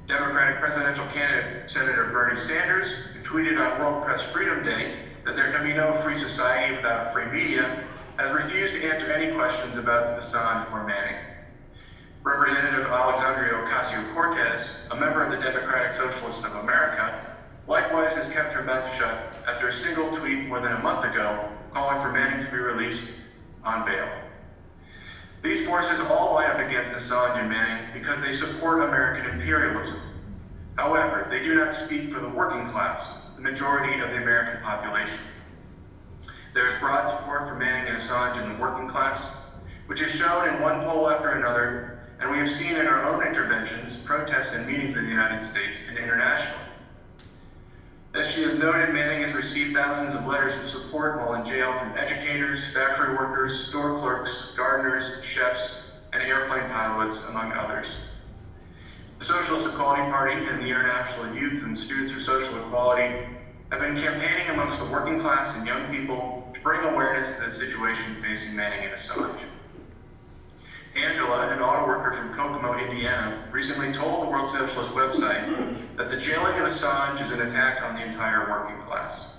Democratic presidential candidate Senator Bernie Sanders, who tweeted on World Press Freedom Day that there can be no free society without a free media, has refused to answer any questions about Assange or Manning. Representative Alexandria Ocasio-Cortez, a member of the Democratic Socialists of America, likewise has kept her mouth shut after a single tweet more than a month ago calling for Manning to be released on bail. These forces all line up against Assange and Manning because they support American imperialism. However, they do not speak for the working class, the majority of the American population. There is broad support for Manning and Assange in the working class, which is shown in one poll after another, and we have seen in our own interventions, protests, and meetings in the United States and internationally. As she has noted, Manning has received thousands of letters of support while in jail from educators, factory workers, store clerks, gardeners, chefs, and airplane pilots, among others. The Socialist Equality Party and the International Youth and Students for Social Equality have been campaigning amongst the working class and young people to bring awareness to the situation facing Manning and Assange. Angela, an auto worker from Kokomo, Indiana, recently told the World Socialist website that the jailing of Assange is an attack on the entire working class.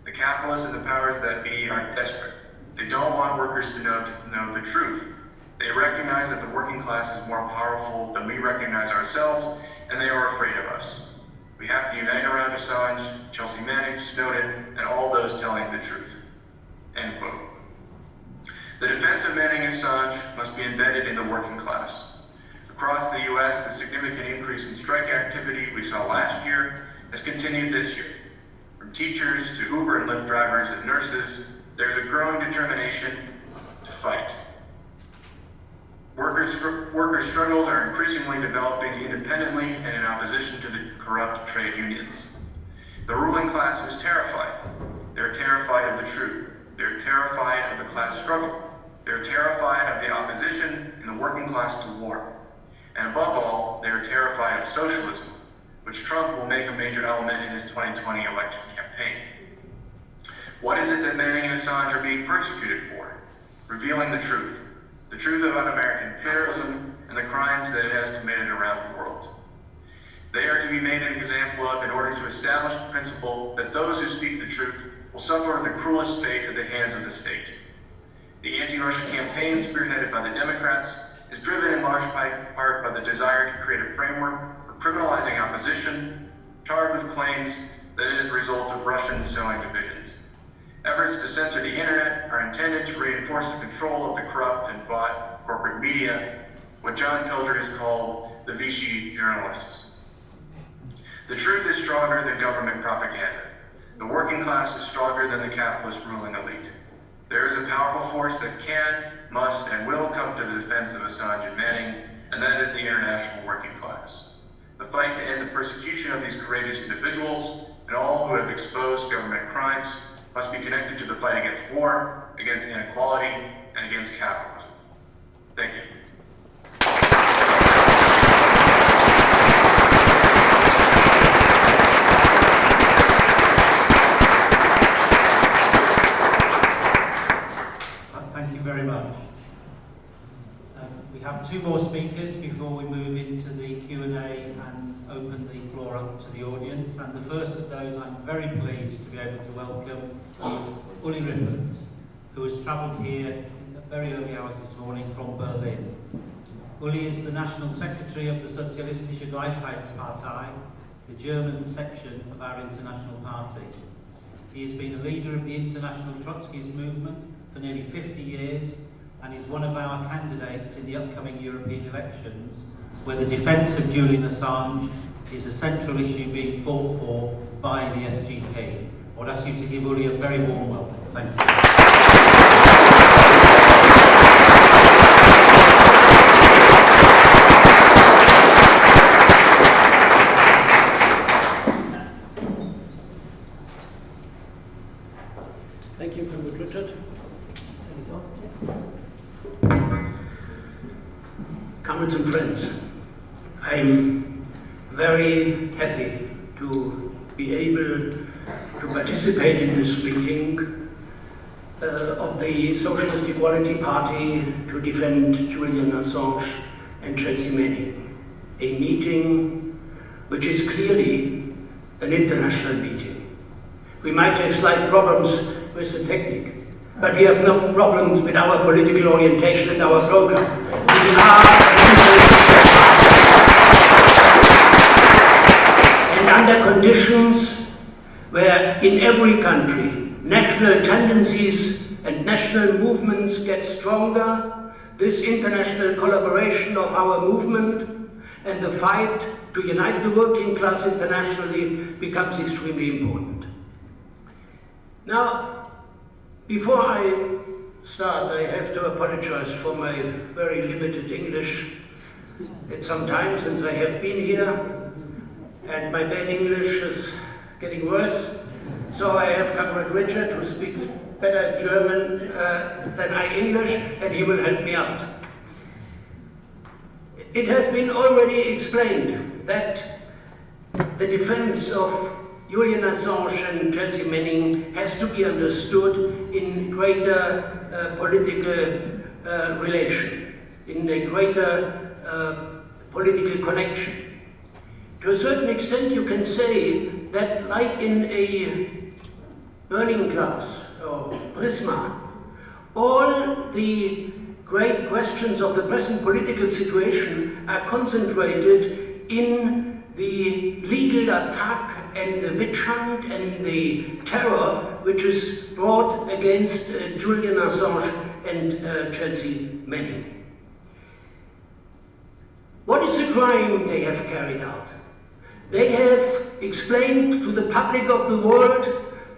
The capitalists and the powers that be are desperate. They don't want workers to know the truth. They recognize that the working class is more powerful than we recognize ourselves, and they are afraid of us. We have to unite around Assange, Chelsea Manning, Snowden, and all those telling the truth. End quote. The defense of Manning and Assange must be embedded in the working class. Across the U.S., the significant increase in strike activity we saw last year has continued this year. From teachers to Uber and Lyft drivers and nurses, there's a growing determination to fight. Workers' struggles are increasingly developing independently and in opposition to the corrupt trade unions. The ruling class is terrified. They're terrified of the truth. They're terrified of the class struggle. They're terrified of the opposition in the working class to war. And above all, they're terrified of socialism, which Trump will make a major element in his 2020 election campaign. What is it that Manning and Assange are being persecuted for? Revealing the truth about American imperialism and the crimes that it has committed around the world. They are to be made an example of in order to establish the principle that those who speak the truth will suffer the cruelest fate at the hands of the state. The anti-Russia campaign spearheaded by the Democrats is driven in large part by the desire to create a framework for criminalizing opposition, tarred with claims that it is the result of Russian sowing divisions. Efforts to censor the internet are intended to reinforce the control of the corrupt and bought corporate media, what John Pilger has called the Vichy journalists. The truth is stronger than government propaganda. The working class is stronger than the capitalist ruling elite. There is a powerful force that can, must, and will come to the defense of Assange and Manning, and that is the international working class. The fight to end the persecution of these courageous individuals and all who have exposed government crimes must be connected to the fight against war, against inequality, and against capitalism. Thank you. Thank you very much. We have two more speakers before we move into the Q&A and open the floor up to the audience. And the first of those I'm very pleased to be able to welcome is Uli Rippert, who has travelled here in the very early hours this morning from Berlin. Uli is the National Secretary of the Sozialistische Gleichheitspartei, the German section of our international party. He has been a leader of the international Trotskyist movement for nearly 50 years and is one of our candidates in the upcoming European elections, where the defence of Julian Assange is a central issue being fought for by the SGP. I would ask you to give Uli a very warm welcome. Thank you. Thank you, Comrade Richard. Comrades and friends, I'm very happy to be able to participate in this meeting of the Socialist Equality Party to defend Julian Assange and Chelsea Manning, a meeting which is clearly an international meeting. We might have slight problems with the technique, but we have no problems with our political orientation and our program. We are and under conditions where in every country national tendencies and national movements get stronger, this international collaboration of our movement and the fight to unite the working class internationally becomes extremely important. Now, before I start, I have to apologize for my very limited English. It's some time since I have been here, and my bad English is getting worse. So I have Comrade Richard, who speaks better German than I English, and he will help me out. It has been already explained that the defense of Julian Assange and Chelsea Manning has to be understood in greater political relation, in a greater political connection. To a certain extent, you can say that, like in a burning glass or prisma, all the great questions of the present political situation are concentrated in the legal attack and the witch hunt and the terror which is brought against Julian Assange and Chelsea Manning. What is the crime they have carried out? They have explained to the public of the world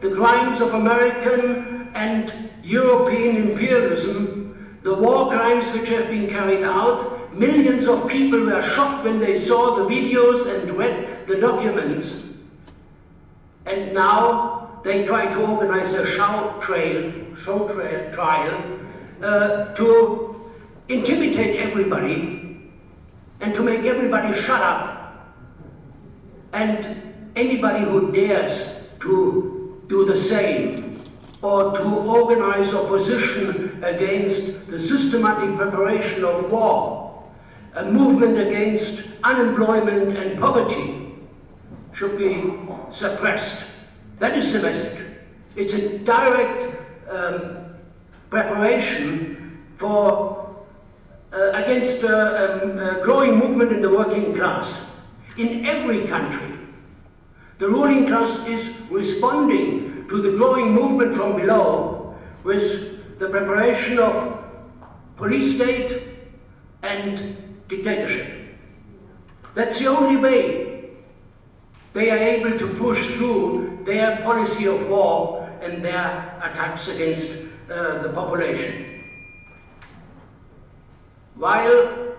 the crimes of American and European imperialism, the war crimes which have been carried out. Millions of people were shocked when they saw the videos and read the documents. And now they try to organize a show trial to intimidate everybody and to make everybody shut up. And anybody who dares to do the same or to organize opposition against the systematic preparation of war, a movement against unemployment and poverty, should be suppressed. That is the message. It's a direct preparation for against a growing movement in the working class. In every country, the ruling class is responding to the growing movement from below with the preparation of police state and dictatorship. That's the only way they are able to push through their policy of war and their attacks against the population. While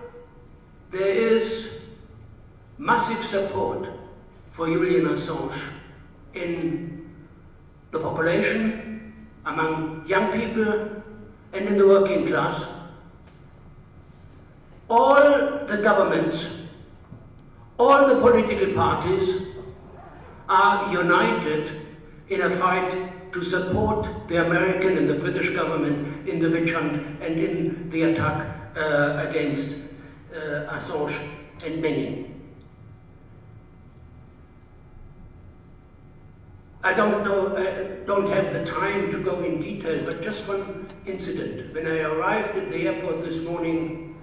there is massive support for Julian Assange in the population, among young people, and in the working class, all the governments, all the political parties are united in a fight to support the American and the British government in the witch hunt and in the attack against Assange and Manning. I don't have the time to go in detail, but just one incident. When I arrived at the airport this morning,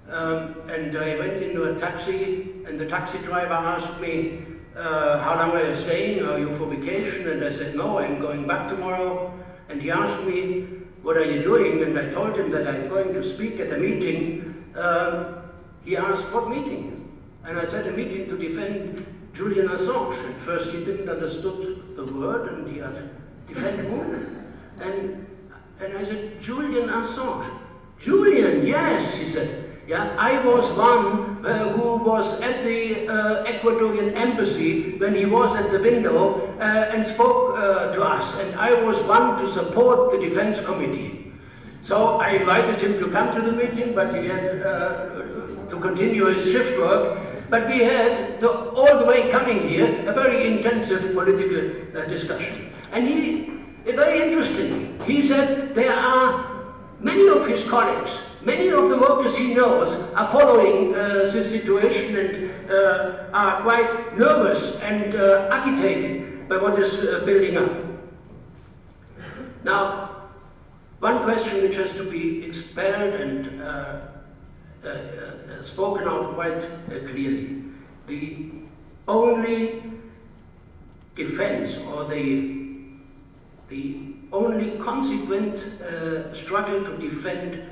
and I went into a taxi, and the taxi driver asked me, how long are you staying? Are you for vacation? And I said, no, I'm going back tomorrow. And he asked me, what are you doing? And I told him that I'm going to speak at a meeting. He asked, what meeting? And I said, a meeting to defend Julian Assange. At first he didn't understood the word, and he had defend who? And I said, Julian Assange. Julian, yes, he said. Yeah, I was one who was at the Ecuadorian embassy when he was at the window and spoke to us, and I was one to support the Defense Committee. So I invited him to come to the meeting, but he had to continue his shift work. But we had, all the way coming here, a very intensive political discussion. And very interestingly, he said there are many of his colleagues, many of the workers he knows are following this situation and are quite nervous and agitated by what is building up. Now, one question which has to be expelled and spoken out quite clearly. The only defense or the only consequent struggle to defend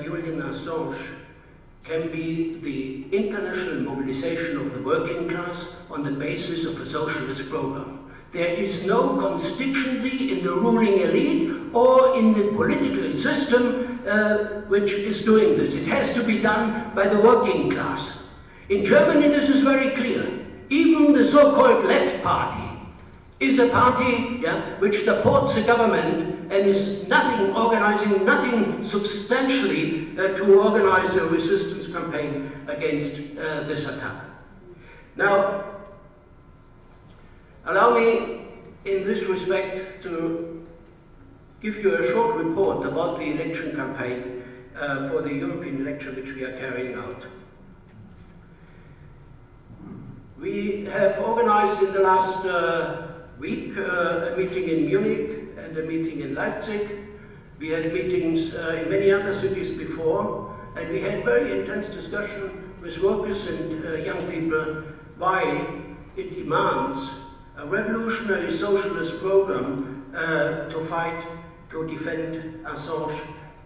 Julian Assange can be the international mobilization of the working class on the basis of a socialist program. There is no constituency in the ruling elite or in the political system which is doing this. It has to be done by the working class. In Germany, this is very clear. Even the so-called left party is a party which supports the government and is organizing nothing substantially to organize a resistance campaign against this attack. Now, allow me in this respect to give you a short report about the election campaign for the European election which we are carrying out. We have organized in the last week a meeting in Munich and a meeting in Leipzig. We had meetings in many other cities before, and we had very intense discussion with workers and young people why it demands a revolutionary socialist program to fight, to defend Assange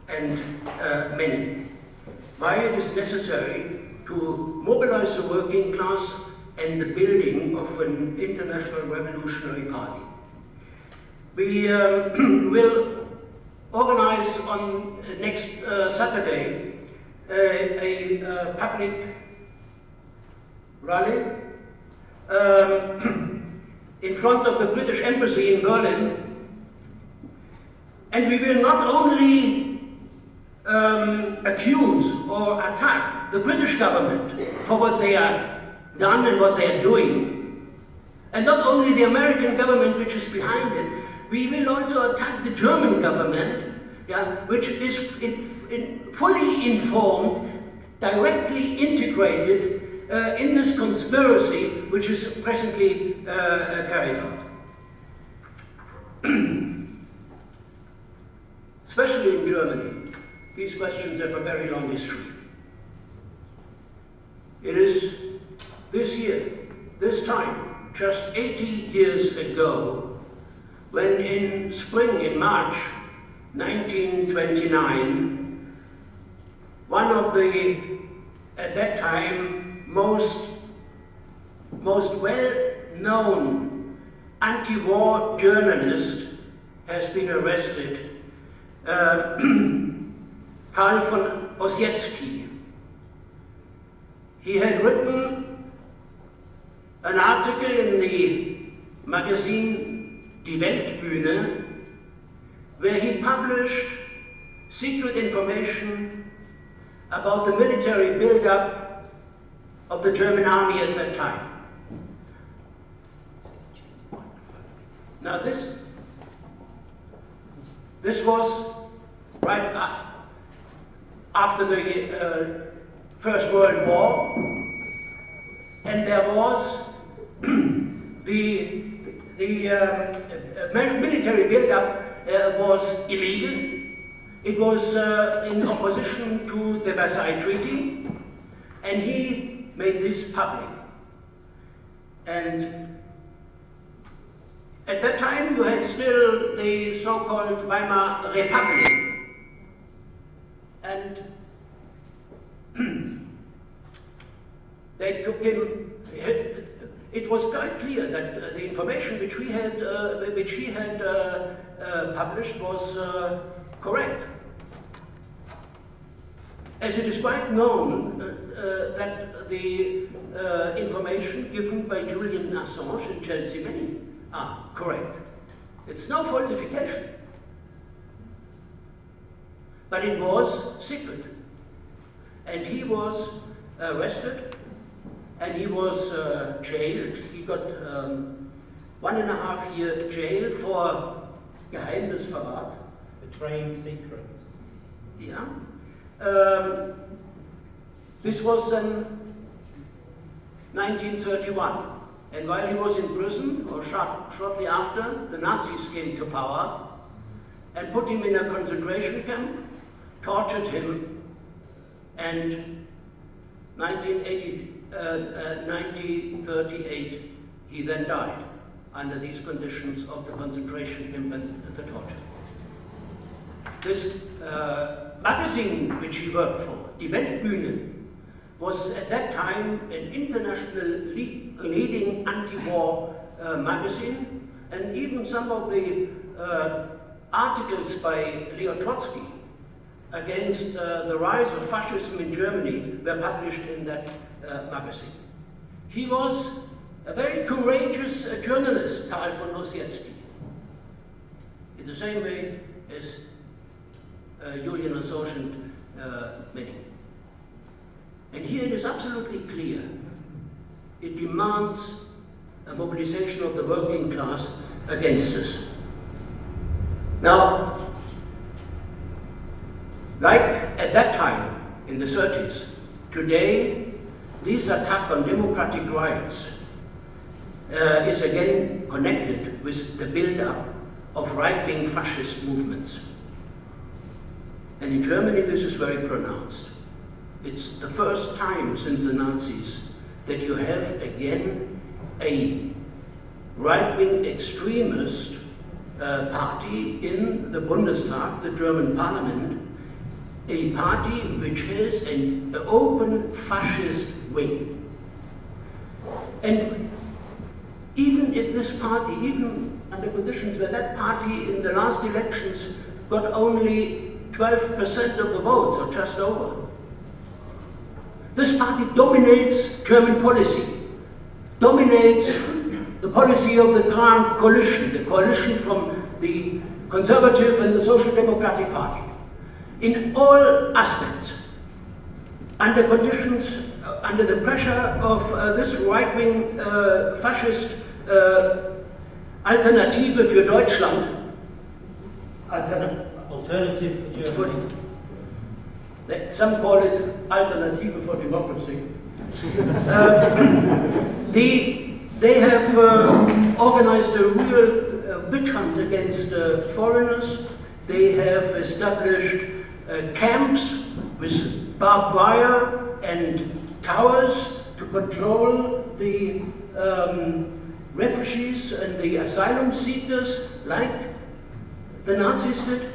and many. Why it is necessary to mobilize the working class and the building of an international revolutionary party. We will organize on next Saturday a public rally in front of the British Embassy in Berlin, and we will not only accuse or attack the British government for what they are done and what they are doing, and not only the American government which is behind it, we will also attack the German government, which is fully informed, directly integrated in this conspiracy which is presently carried out. Especially in Germany, these questions have a very long history. It is this year, this time, just 80 years ago, when in spring, in March 1929, one of the, at that time, most well-known anti-war journalist has been arrested, Karl von Ossietzky. He had written an article in the magazine Die Weltbühne, where he published secret information about the military build-up of the German army at that time. Now this was right after the First World War, and there was the military build-up was illegal. It was in opposition to the Versailles Treaty, and he made this public. And at that time you had still the so-called Weimar Republic, and they took him. It was quite clear that the information which he had published was correct. As it is quite known, that the information given by Julian Assange and Chelsea Manning are correct. It's no falsification. But it was secret. And he was arrested and he was jailed. He got 1.5 year jail for Geheimnisverrat. Betraying secrets. Yeah. This was in 1931. And while he was in prison, or shortly after, the Nazis came to power and put him in a concentration camp, tortured him, and 1938 he then died under these conditions of the concentration camp and the torture. This magazine which he worked for, Die Weltbühne, was at that time an international leading anti-war magazine, and even some of the articles by Leo Trotsky against the rise of fascism in Germany were published in that magazine. He was a very courageous journalist, Karl von Ossietzky, in the same way as Julian Assange and Manning. And here it is absolutely clear. It demands a mobilization of the working class against this. Now, like at that time, in the 30s, today, this attack on democratic rights is again connected with the build-up of right-wing fascist movements. And in Germany, this is very pronounced. It's the first time since the Nazis that you have again a right-wing extremist party in the Bundestag, the German parliament, a party which has an open fascist wing. And even if this party, even under conditions where that party in the last elections got only 12% of the votes, or just over, this party dominates German policy, dominates the policy of the Grand Coalition, the coalition from the Conservative and the Social Democratic Party, in all aspects, under conditions, under the pressure of this right-wing fascist Alternative für Deutschland, Alternative for Germany. Some call it Alternative for Democracy. They have organized a real witch hunt against foreigners. They have established camps with barbed wire and towers to control the refugees and the asylum seekers, like the Nazis did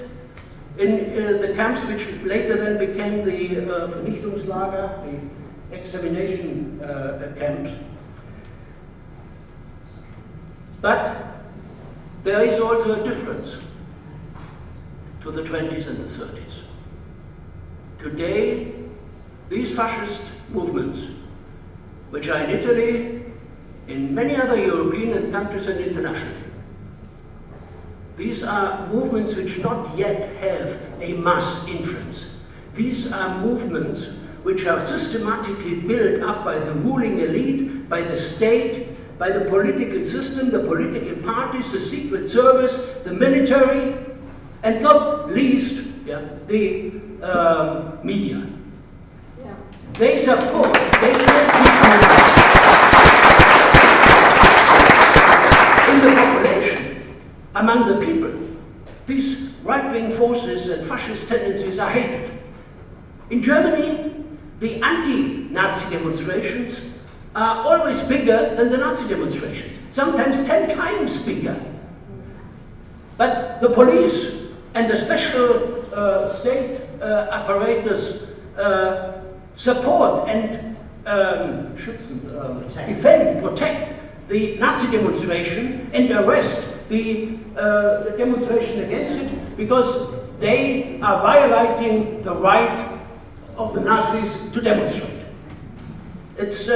in the camps which later then became the Vernichtungslager, the extermination camps. But there is also a difference to the 20s and the 30s. Today, these fascist movements, which are in Italy, in many other European countries and internationally, these are movements which not yet have a mass influence. These are movements which are systematically built up by the ruling elite, by the state, by the political system, the political parties, the secret service, the military, and not least the media. Yeah. They support, they create these movements in the population, among the people. These right-wing forces and fascist tendencies are hated. In Germany, the anti-Nazi demonstrations are always bigger than the Nazi demonstrations, sometimes 10 times bigger. But the police and the special state apparatus support and defend, protect the Nazi demonstration and arrest the demonstration against it, because they are violating the right of the Nazis to demonstrate. It's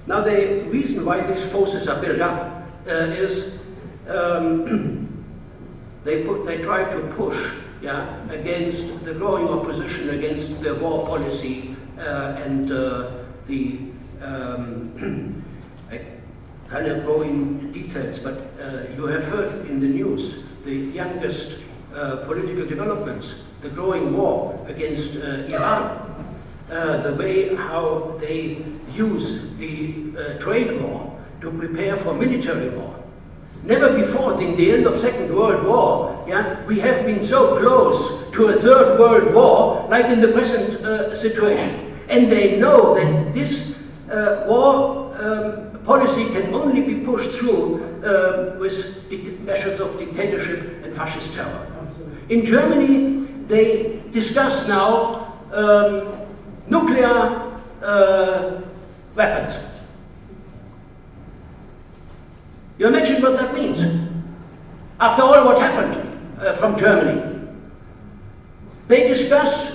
now the reason why these forces are built up is they try to push against the growing opposition against the war policy and the I cannot go in details, but you have heard in the news the youngest political developments, the growing war against Iran, the way how they use the trade war to prepare for military war. Never before, in the end of Second World War, we have been so close to a Third World War like in the present situation. And they know that this war policy can only be pushed through with measures of dictatorship and fascist terror. In Germany, they discuss now nuclear weapons. You imagine what that means? After all what happened from Germany. They discuss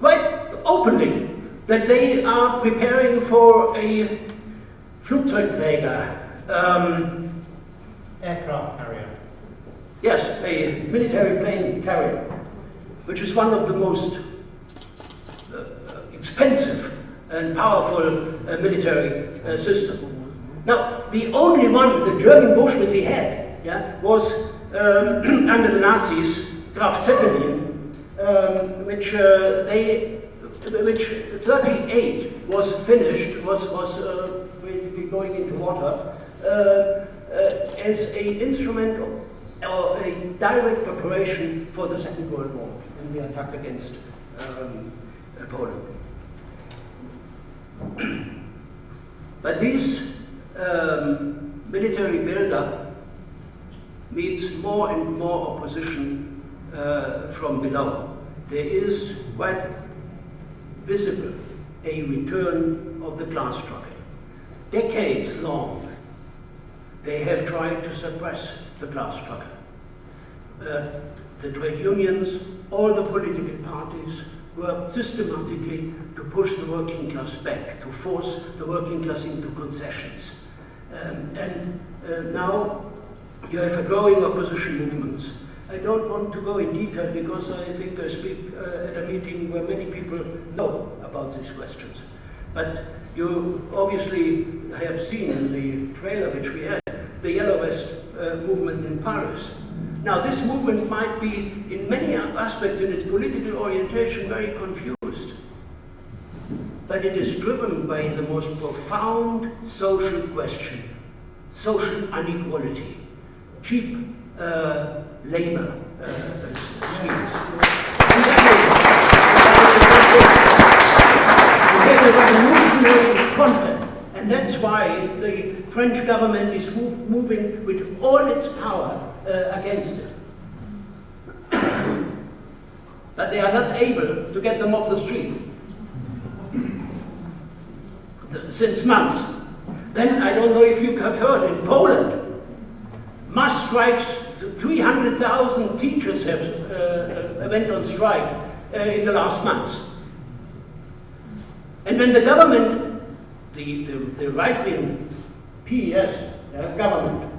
quite openly that they are preparing for a Flugzeugträger. Aircraft carrier. Yes, a military plane carrier, which is one of the most expensive and powerful military systems. Now, the only one the German bourgeoisie had was under the Nazis, Graf Zeppelin, which 38 was finished, was basically going into water as an instrument or a direct preparation for the Second World War and the attack against Poland. But these military build-up meets more and more opposition from below. There is quite visible a return of the class struggle. Decades long, they have tried to suppress the class struggle. The trade unions, all the political parties worked systematically to push the working class back, to force the working class into concessions. Now you have a growing opposition movements. I don't want to go in detail because I think I speak at a meeting where many people know about these questions. But you obviously have seen in the trailer which we had, the Yellow Vest movement in Paris. Now this movement might be in many aspects in its political orientation very confused, but it is driven by the most profound social question, social inequality, cheap labor schemes. It has a revolutionary content, and that's why the French government is moving with all its power against it. But they are not able to get them off the street since months. Then I don't know if you have heard, in Poland, mass strikes, 300,000 teachers have went on strike in the last months. And when the government, the right-wing PES government,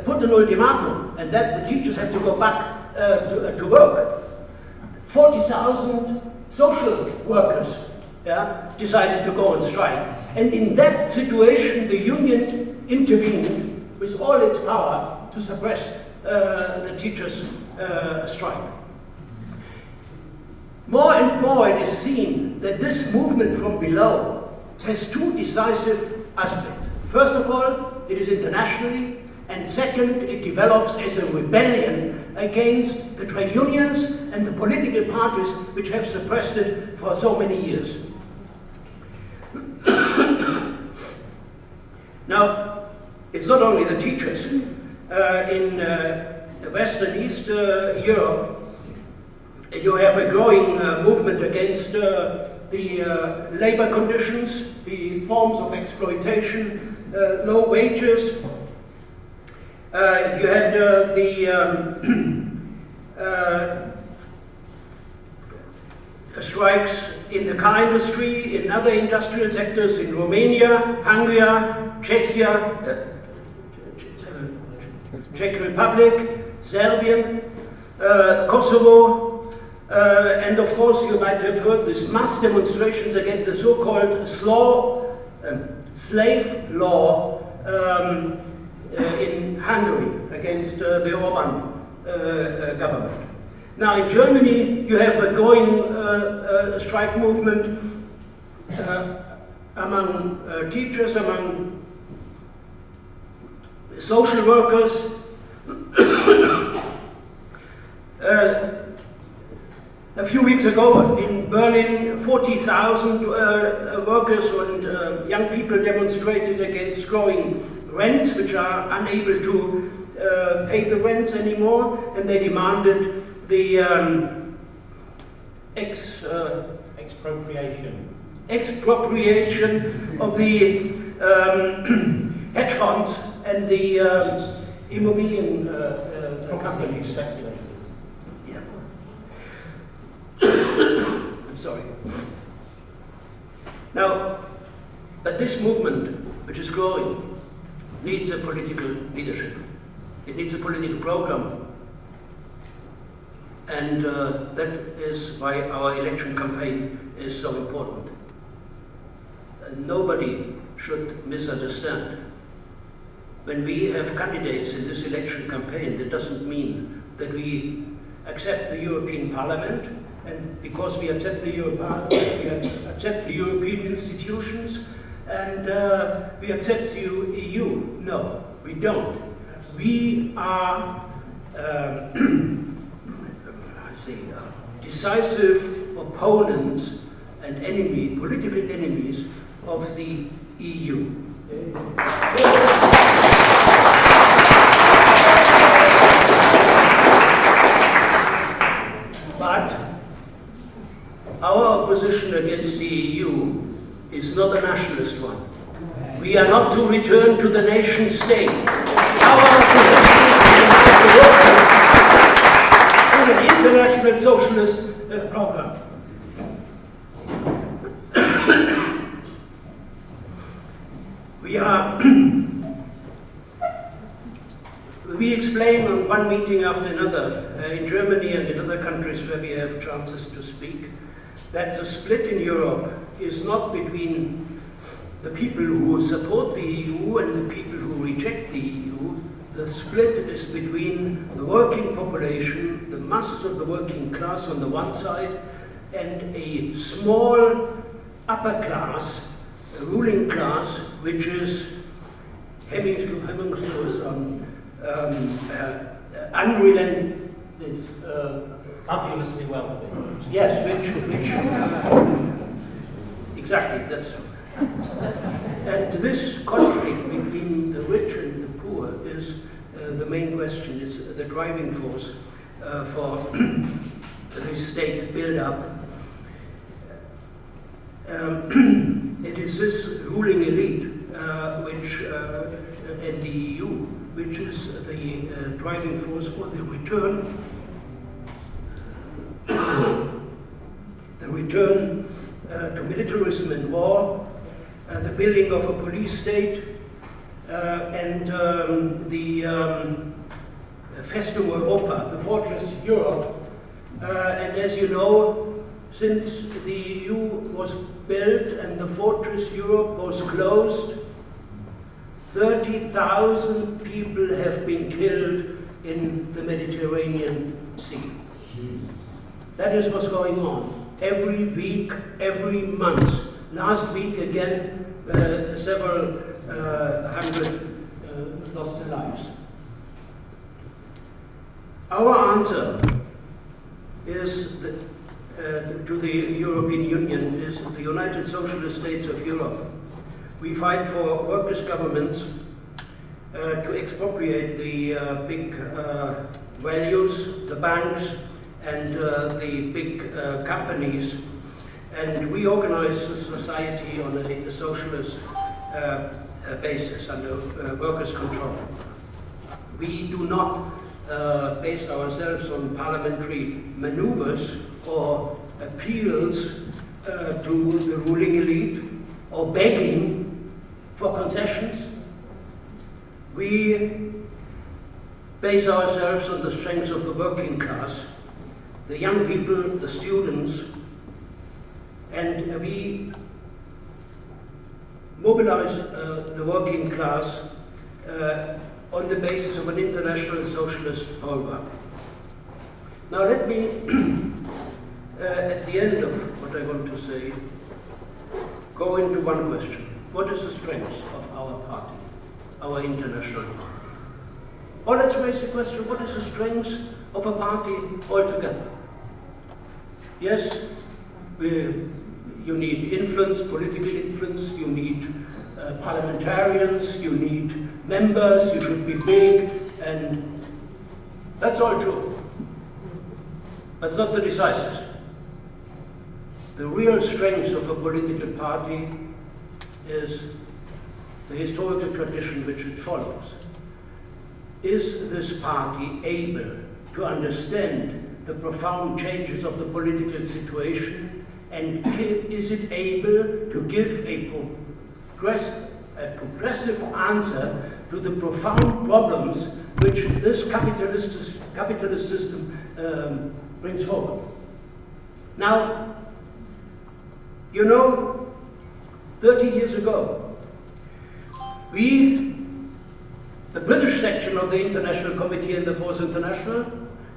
put an ultimatum, and that the teachers have to go back to work, 40,000 social workers decided to go on strike. And in that situation, the union intervened with all its power to suppress the teachers' strike. More and more it is seen that this movement from below has two decisive aspects. First of all, it is internationally, and second, it develops as a rebellion against the trade unions and the political parties which have suppressed it for so many years. Now, it's not only the teachers. In West and East Europe, you have a growing movement against the labor conditions, the forms of exploitation, low wages. You had strikes in the car industry, in other industrial sectors, in Romania, Hungary, Czechia, Czech Republic, Serbia, Kosovo, and of course you might have heard these mass demonstrations against the so-called slave law in Hungary against the Orban government. Now in Germany you have a growing strike movement among teachers, among social workers. A few weeks ago in Berlin, 40,000 workers and young people demonstrated against growing rents, which are unable to pay the rents anymore, and they demanded the expropriation of the hedge funds and the Immobilien companies. Yeah. I'm sorry. Now, but this movement, which is growing, needs a political leadership. It needs a political program. And that is why our election campaign is so important. Nobody should misunderstand. When we have candidates in this election campaign, that doesn't mean that we accept the European Parliament, and because we accept the European institutions, and we accept the EU. No, we don't. We are decisive opponents and political enemies of the EU. But our opposition against the EU is not a nationalist one. We are not to return to the nation state. Our opposition is to the international socialist program. We explain on one meeting after another in Germany and in other countries where we have chances to speak that the split in Europe is not between the people who support the EU and the people who reject the EU. The split is between the working population, the masses of the working class on the one side, and a small upper class, a ruling class, which is fabulously wealthy. Yes, which exactly, that's and this conflict between the rich and the poor is the main question. It's the driving force for this state build-up. It is this ruling elite and the EU, which is the driving force for the return to militarism and war, the building of a police state, and the Festung Europa, the fortress Europe. And as you know, since the EU was built and the fortress Europe was closed, 30,000 people have been killed in the Mediterranean Sea. That is what's going on. Every week, every month. Last week again, several hundred lost their lives. Our answer is to the European Union is the United Socialist States of Europe. We fight for workers' governments to expropriate the big values, the banks, and the big companies, and we organize the society on a socialist basis under workers' control. We do not base ourselves on parliamentary maneuvers or appeals to the ruling elite or begging for concessions. We base ourselves on the strengths of the working class, the young people, the students, and we mobilize the working class on the basis of an international socialist program. Now let me, at the end of what I want to say, go into one question. What is the strength of our party, our international party? Or let's raise the question, what is the strength of a party altogether? Yes, you need influence, political influence, you need parliamentarians, you need members, you should be big, and that's all true. That's not the decisive. The real strength of a political party is the historical tradition which it follows. Is this party able to understand the profound changes of the political situation, and is it able to give a progressive answer to the profound problems which this capitalist system brings forward? Now, you know, 30 years ago, the British section of the International Committee and the Fourth International,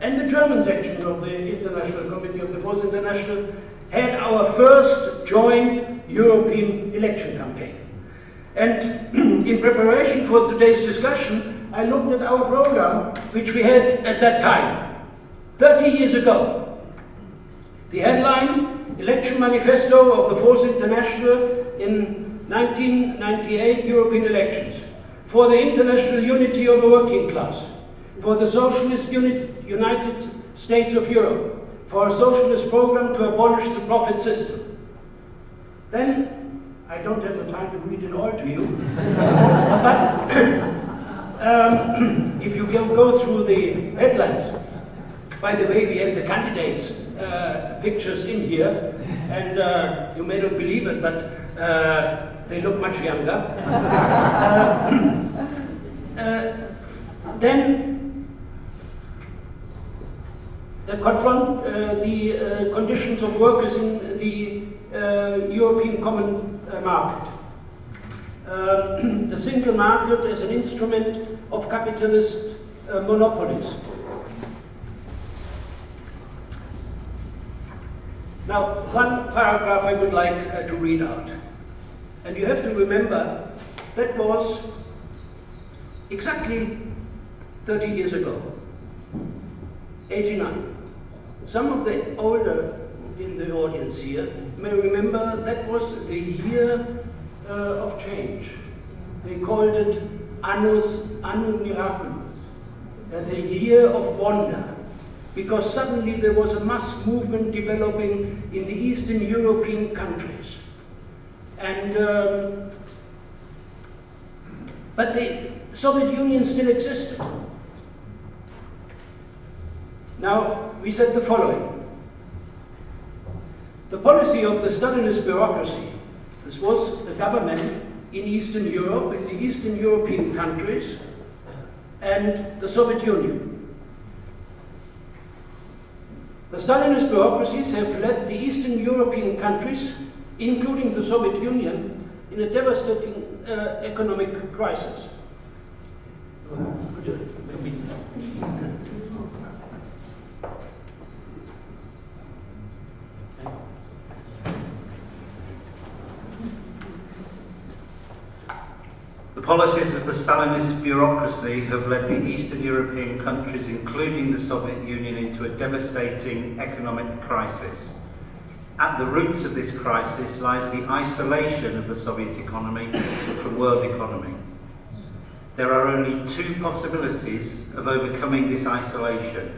and the German section of the International Committee of the Fourth International, had our first joint European election campaign. And in preparation for today's discussion, I looked at our program, which we had at that time, 30 years ago. The headline, Election Manifesto of the Fourth International in 1998 European elections. For the international unity of the working class, for the socialist United States of Europe, for a socialist program to abolish the profit system. Then, I don't have the time to read it all to you, but if you go through the headlines, by the way, we have the candidates' pictures in here, and you may not believe it, but they look much younger. Then they confront the conditions of workers in the European common market. The single market as an instrument of capitalist monopolies. Now, one paragraph I would like to read out. And you have to remember, that was exactly 30 years ago, 89. Some of the older in the audience here may remember that was the year of change. They called it Anno Miraculous, the year of wonder, because suddenly there was a mass movement developing in the Eastern European countries. And but the Soviet Union still existed. Now, we said the following. The policy of the Stalinist bureaucracy, this was the government in Eastern Europe, in the Eastern European countries, and the Soviet Union. The Stalinist bureaucracies have led the Eastern European countries, including the Soviet Union, in a devastating economic crisis. The policies of the Stalinist bureaucracy have led the Eastern European countries, including the Soviet Union, into a devastating economic crisis. At the roots of this crisis lies the isolation of the Soviet economy from world economy. There are only two possibilities of overcoming this isolation.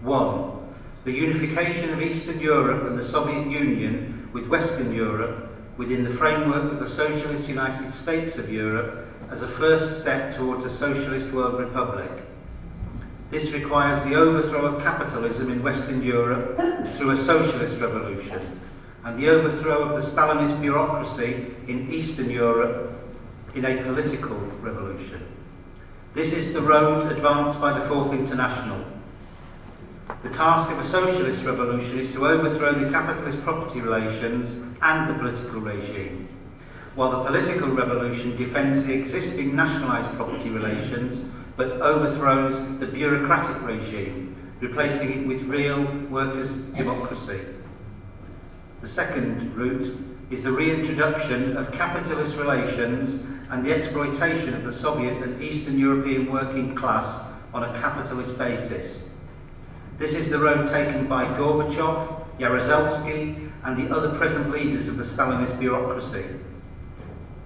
One, the unification of Eastern Europe and the Soviet Union with Western Europe within the framework of the Socialist United States of Europe as a first step towards a socialist world republic. This requires the overthrow of capitalism in Western Europe through a socialist revolution, and the overthrow of the Stalinist bureaucracy in Eastern Europe in a political revolution. This is the road advanced by the Fourth International. The task of a socialist revolution is to overthrow the capitalist property relations and the political regime, while the political revolution defends the existing nationalised property relations but overthrows the bureaucratic regime, replacing it with real workers' democracy. The second route is the reintroduction of capitalist relations and the exploitation of the Soviet and Eastern European working class on a capitalist basis. This is the road taken by Gorbachev, Jaruzelski, and the other present leaders of the Stalinist bureaucracy.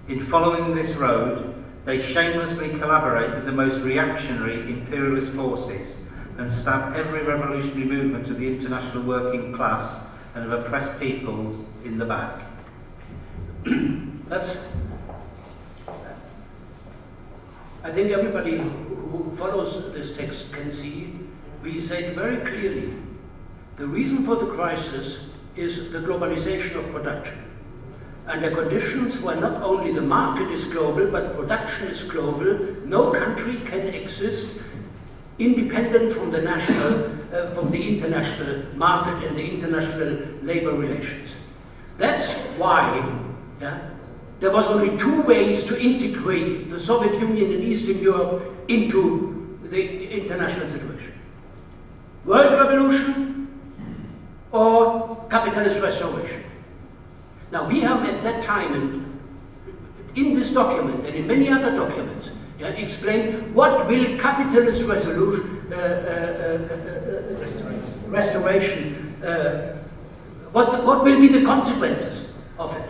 In following this road, they shamelessly collaborate with the most reactionary imperialist forces and stab every revolutionary movement of the international working class and of oppressed peoples in the back. I think everybody who follows this text can see, we said very clearly, the reason for the crisis is the globalization of production. Under conditions where not only the market is global, but production is global, no country can exist independent from the from the international market and the international labor relations. That's why there was only two ways to integrate the Soviet Union and Eastern Europe into the international situation. World revolution or capitalist restoration. Now we have at that time, and in this document and in many other documents, explained what will capitalist restoration, what will be the consequences of it.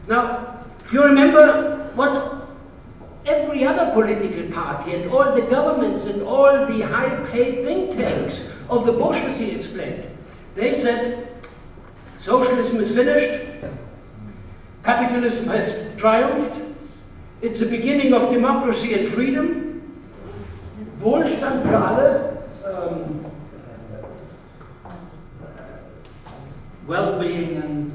Now, you remember what every other political party and all the governments and all the high-paid think tanks of the bourgeoisie explained. They said, socialism is finished, capitalism has triumphed, it's the beginning of democracy and freedom, Wohlstand für alle, well-being and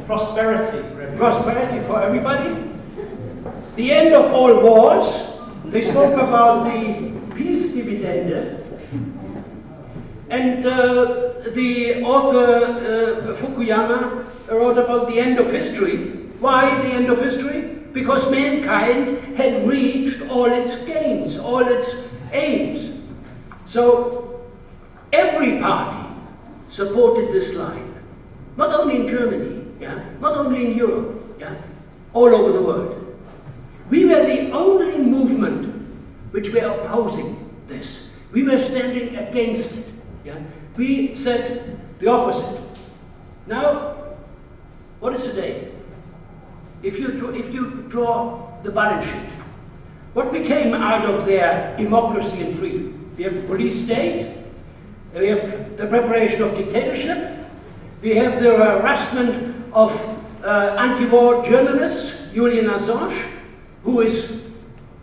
prosperity for everybody, the end of all wars. They spoke about the peace dividend, and the author Fukuyama wrote about the end of history. Why the end of history? Because mankind had reached all its gains, all its aims. So every party supported this line, not only in Germany, not only in Europe, all over the world. We were the only movement which were opposing this. We were standing against it. We said the opposite. Now, what is today? If you draw the balance sheet, what became out of their democracy and freedom? We have the police state, we have the preparation of dictatorship, we have the harassment of anti-war journalists, Julian Assange, who is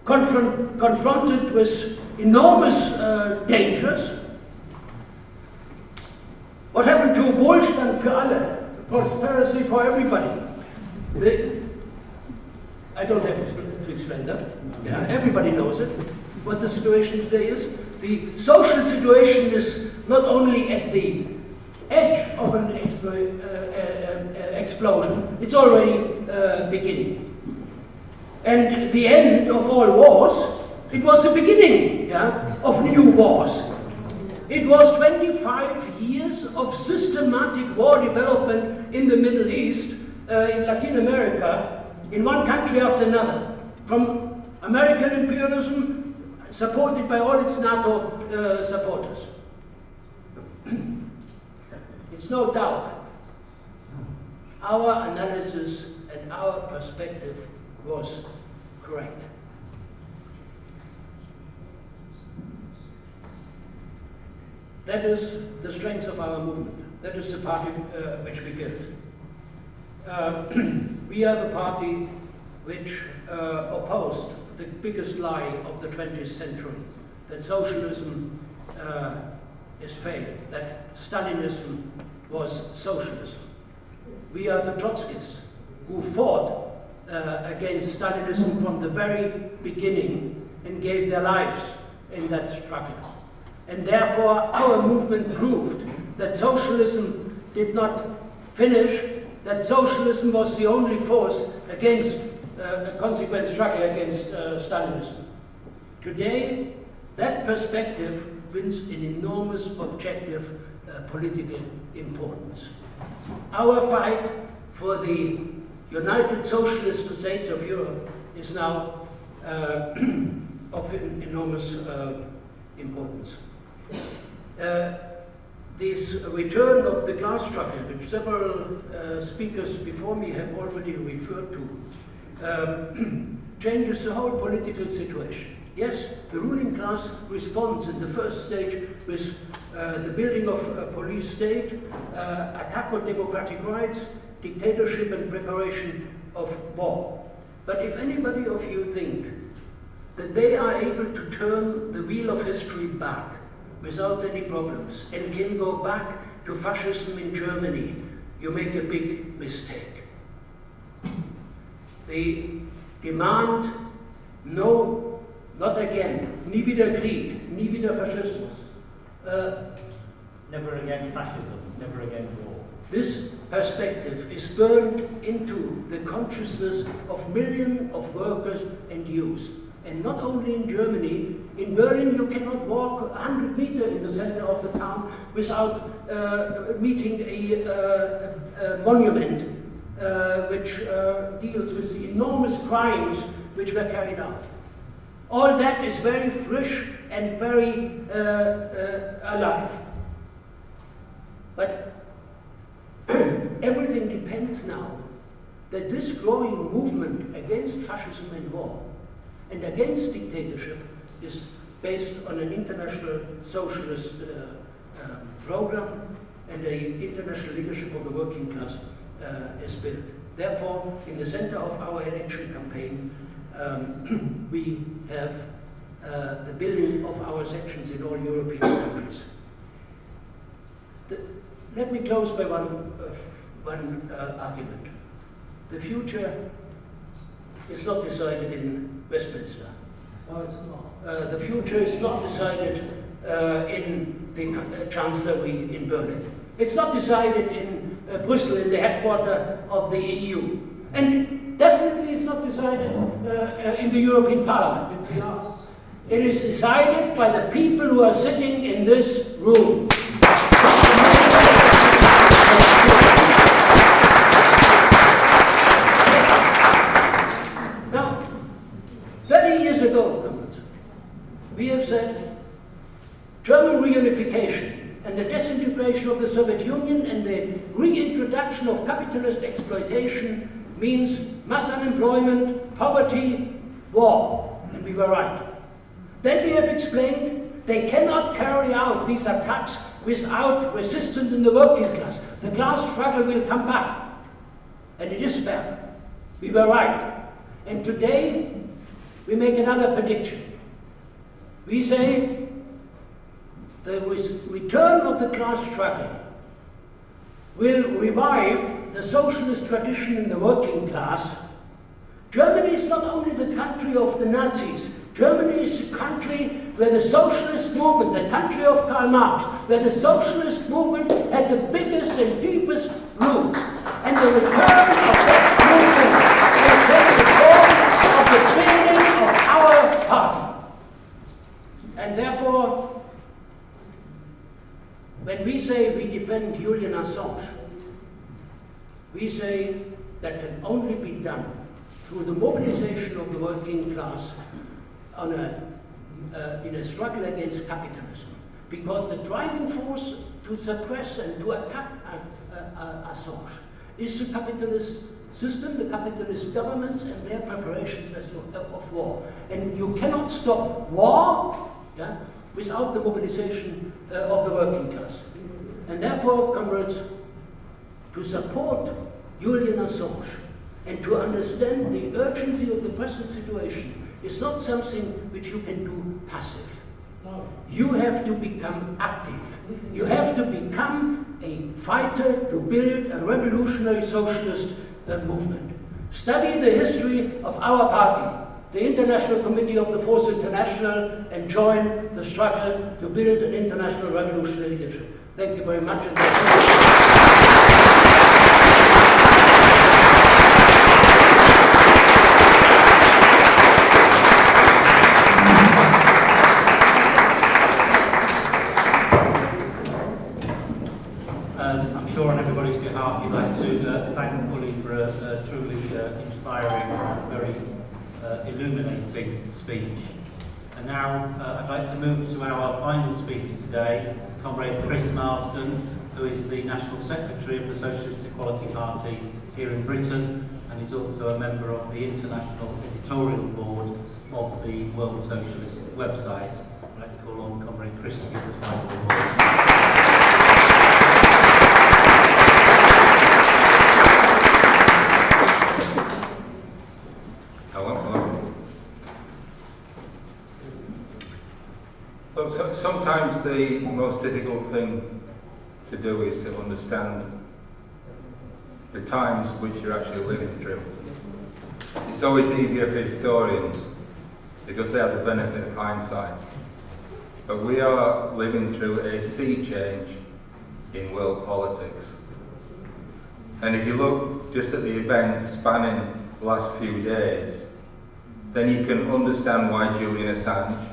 confronted with enormous dangers. What happened to Wohlstand für alle, prosperity for everybody? I don't have to explain that. Everybody knows it. What the situation today is. The social situation is not only at the edge of an explosion, it's already beginning. And the end of all wars, it was the beginning of new wars. It was 25 years of systematic war development in the Middle East, in Latin America, in one country after another, from American imperialism, supported by all its NATO supporters. It's no doubt our analysis and our perspective was correct. That is the strength of our movement. that is the party which we built. We are the party which opposed the biggest lie of the 20th century, that socialism is failed, that Stalinism was socialism. We are the Trotskyists who fought against Stalinism from the very beginning and gave their lives in that struggle. And therefore our movement proved that socialism did not finish, that socialism was the only force against a consequent struggle against Stalinism. Today, that perspective wins an enormous objective political importance. Our fight for the United Socialist States of Europe is now of enormous importance. This return of the class struggle, which several speakers before me have already referred to, changes the whole political situation. Yes, the ruling class responds in the first stage with the building of a police state, attack on democratic rights, dictatorship and preparation of war. But if anybody of you think that they are able to turn the wheel of history back without any problems and can go back to fascism in Germany, you make a big mistake. They demand no, not again, nie wieder Krieg, nie wieder Faschismus. Never again fascism, never again war. This perspective is burned into the consciousness of millions of workers and youth. And not only in Germany, in Berlin you cannot walk 100 meters in the center of the town without meeting a monument which deals with the enormous crimes which were carried out. All that is very fresh and very alive. But everything depends now that this growing movement against fascism and war and against dictatorship is based on an international socialist program, and the international leadership of the working class is built. Therefore, in the center of our election campaign, we have the building of our sections in all European countries. Let me close by one argument. The future is not decided in Westminster. No, it's not. The future is not decided in the Chancellery in Berlin. It's not decided in Brussels, in the headquarters of the EU. And definitely it's not decided in the European Parliament. It's us. It is decided by the people who are sitting in this room. Now, 30 years ago, we have said German reunification and the disintegration of the Soviet Union and the reintroduction of capitalist exploitation means mass unemployment, poverty, war. And we were right. Then we have explained they cannot carry out these attacks without resistance in the working class. The class struggle will come back. And it is fair. We were right. And today we make another prediction. We say the return of the class struggle will revive the socialist tradition in the working class. Germany is not only the country of the Nazis. Germany is a country where the socialist movement, the country of Karl Marx, where the socialist movement had the biggest and deepest roots. And the return of that movement will take the form of the building of our party. And therefore, when we say we defend Julian Assange, we say that can only be done through the mobilization of the working class on in a struggle against capitalism. Because the driving force to suppress and to attack Assange is the capitalist system, the capitalist governments and their preparations of war. And you cannot stop war without the mobilization of the working class. And therefore, comrades, to support Julian Assange and to understand the urgency of the present situation is not something which you can do passive. No. You have to become active. You have to become a fighter to build a revolutionary socialist movement. Study the history of our party, the International Committee of the Fourth International, and join the struggle to build an international revolutionary leadership. Thank you very much. I'm sure on everybody's behalf you'd like to thank Uli for a truly inspiring and very illuminating speech. And now I'd like to move to our final speaker today, Comrade Chris Marsden, who is the National Secretary of the Socialist Equality Party here in Britain, and is also a member of the International Editorial Board of the World Socialist website. I'd like to call on Comrade Chris to give the final report. Look, sometimes the most difficult thing to do is to understand the times which you're actually living through. It's always easier for historians because they have the benefit of hindsight. But we are living through a sea change in world politics. And if you look just at the events spanning the last few days, then you can understand why Julian Assange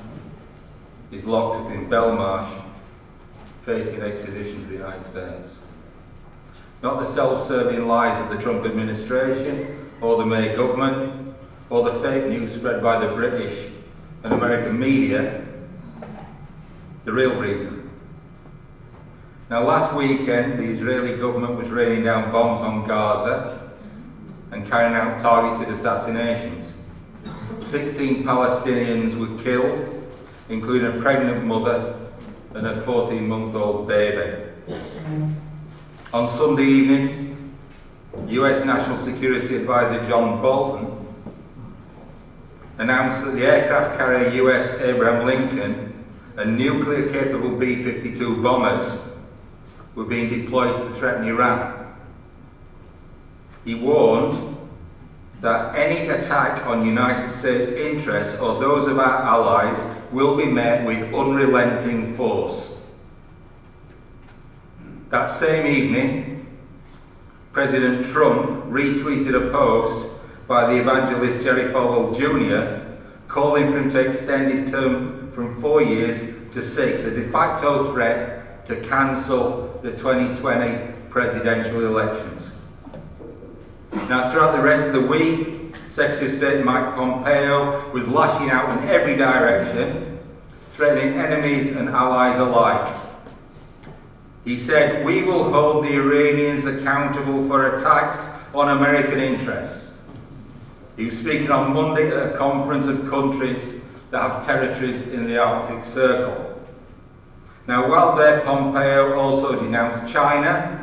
is locked up in Belmarsh, facing extradition to the United States. Not the self-serving lies of the Trump administration, or the May government, or the fake news spread by the British and American media, the real reason. Now, last weekend, the Israeli government was raining down bombs on Gaza and carrying out targeted assassinations. 16 Palestinians were killed, including a pregnant mother and a 14-month-old baby. On Sunday evening, US National Security Advisor John Bolton announced that the aircraft carrier US Abraham Lincoln and nuclear-capable B-52 bombers were being deployed to threaten Iran. He warned that any attack on United States interests or those of our allies will be met with unrelenting force. That same evening, President Trump retweeted a post by the evangelist Jerry Falwell Jr. calling for him to extend his term from 4 years to 6, a de facto threat to cancel the 2020 presidential elections. Now, throughout the rest of the week, Secretary of State Mike Pompeo was lashing out in every direction, threatening enemies and allies alike. He said, "We will hold the Iranians accountable for attacks on American interests." He was speaking on Monday at a conference of countries that have territories in the Arctic Circle. Now, while there, Pompeo also denounced China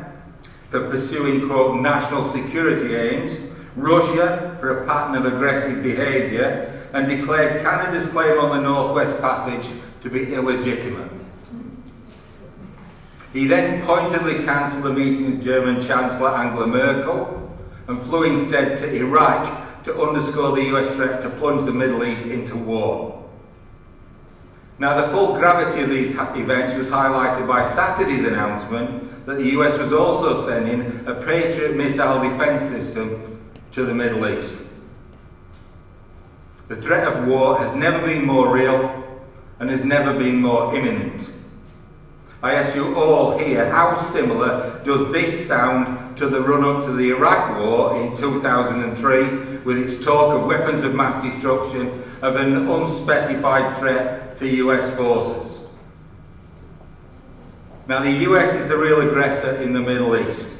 for pursuing, quote, national security aims, Russia for a pattern of aggressive behaviour, and declared Canada's claim on the Northwest Passage to be illegitimate. He then pointedly cancelled a meeting with German Chancellor Angela Merkel and flew instead to Iraq to underscore the US threat to plunge the Middle East into war. Now, the full gravity of these events was highlighted by Saturday's announcement that the US was also sending a Patriot missile defence system to the Middle East. The threat of war has never been more real and has never been more imminent. I ask you all here, how similar does this sound to the run-up to the Iraq War in 2003, with its talk of weapons of mass destruction, of an unspecified threat to US forces? Now, the US is the real aggressor in the Middle East.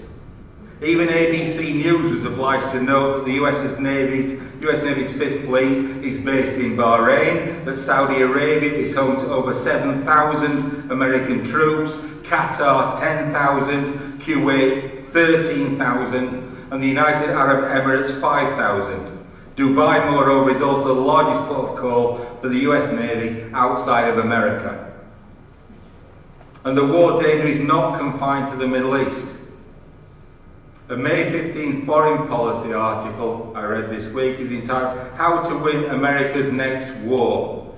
Even ABC News was obliged to note that the US Navy's 5th Fleet is based in Bahrain, that Saudi Arabia is home to over 7,000 American troops, Qatar 10,000, Kuwait 13,000, and the United Arab Emirates 5,000. Dubai, moreover, is also the largest port of call for the US Navy outside of America. And the war danger is not confined to the Middle East. A May 15 foreign policy article I read this week is entitled "How to Win America's Next War."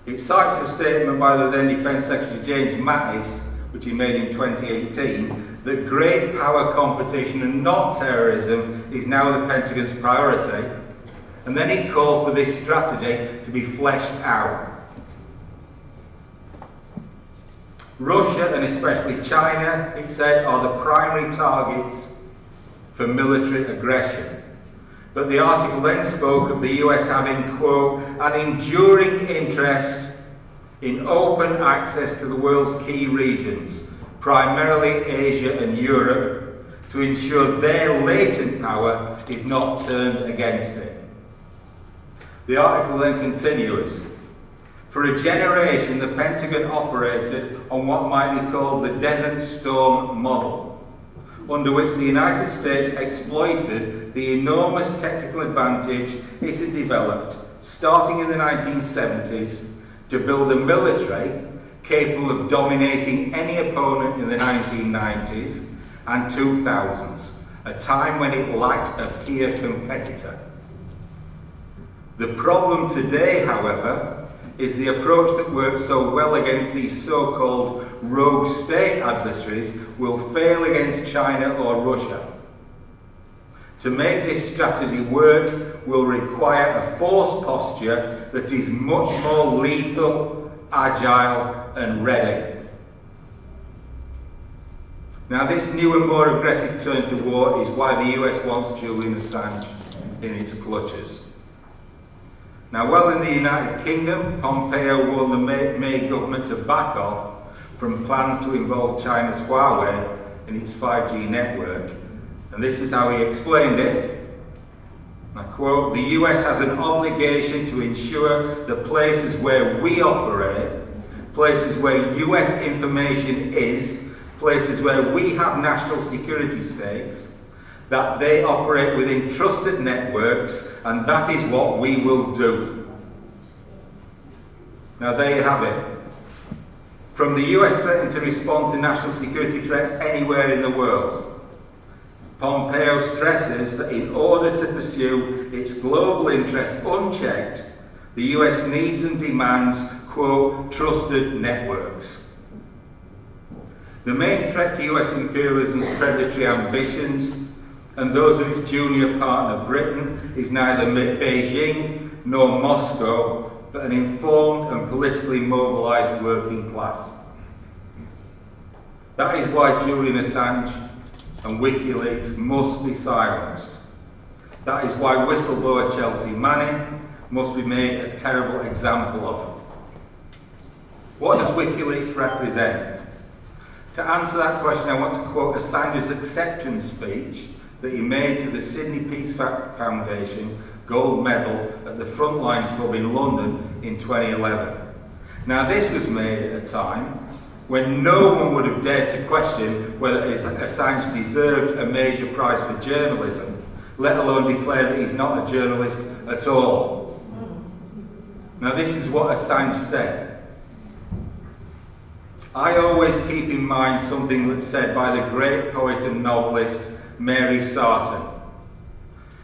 It cites a statement by the then Defence Secretary James Mattis, which he made in 2018, that great power competition and not terrorism is now the Pentagon's priority, and then he called for this strategy to be fleshed out. Russia, and especially China, it said, are the primary targets for military aggression. But the article then spoke of the US having, quote, an enduring interest in open access to the world's key regions, primarily Asia and Europe, to ensure their latent power is not turned against it. The article then continues. For a generation, the Pentagon operated on what might be called the Desert Storm model, under which the United States exploited the enormous technical advantage it had developed, starting in the 1970s, to build a military capable of dominating any opponent in the 1990s and 2000s, a time when it lacked a peer competitor. The problem today, however, is the approach that works so well against these so-called rogue state adversaries will fail against China or Russia. To make this strategy work will require a force posture that is much more lethal, agile and ready. Now this new and more aggressive turn to war is why the US wants Julian Assange in its clutches. Now, while in the United Kingdom, Pompeo warned the May government to back off from plans to involve China's Huawei in its 5G network. And this is how he explained it. I quote, "The US has an obligation to ensure the places where we operate, places where US information is, places where we have national security stakes, that they operate within trusted networks, and that is what we will do." Now there you have it. From the US threatening to respond to national security threats anywhere in the world, Pompeo stresses that in order to pursue its global interests unchecked, the US needs and demands, quote, trusted networks. The main threat to US imperialism's predatory ambitions and those of its junior partner Britain is neither Beijing nor Moscow, but an informed and politically mobilised working class. That is why Julian Assange and WikiLeaks must be silenced. That is why whistleblower Chelsea Manning must be made a terrible example of. What does WikiLeaks represent? To answer that question, I want to quote Assange's acceptance speech that he made to the Sydney Peace Foundation gold medal at the Frontline Club in London in 2011. Now this was made at a time when no one would have dared to question whether Assange deserved a major prize for journalism, let alone declare that he's not a journalist at all. Now this is what Assange said. "I always keep in mind something that's said by the great poet and novelist Mary Sarton.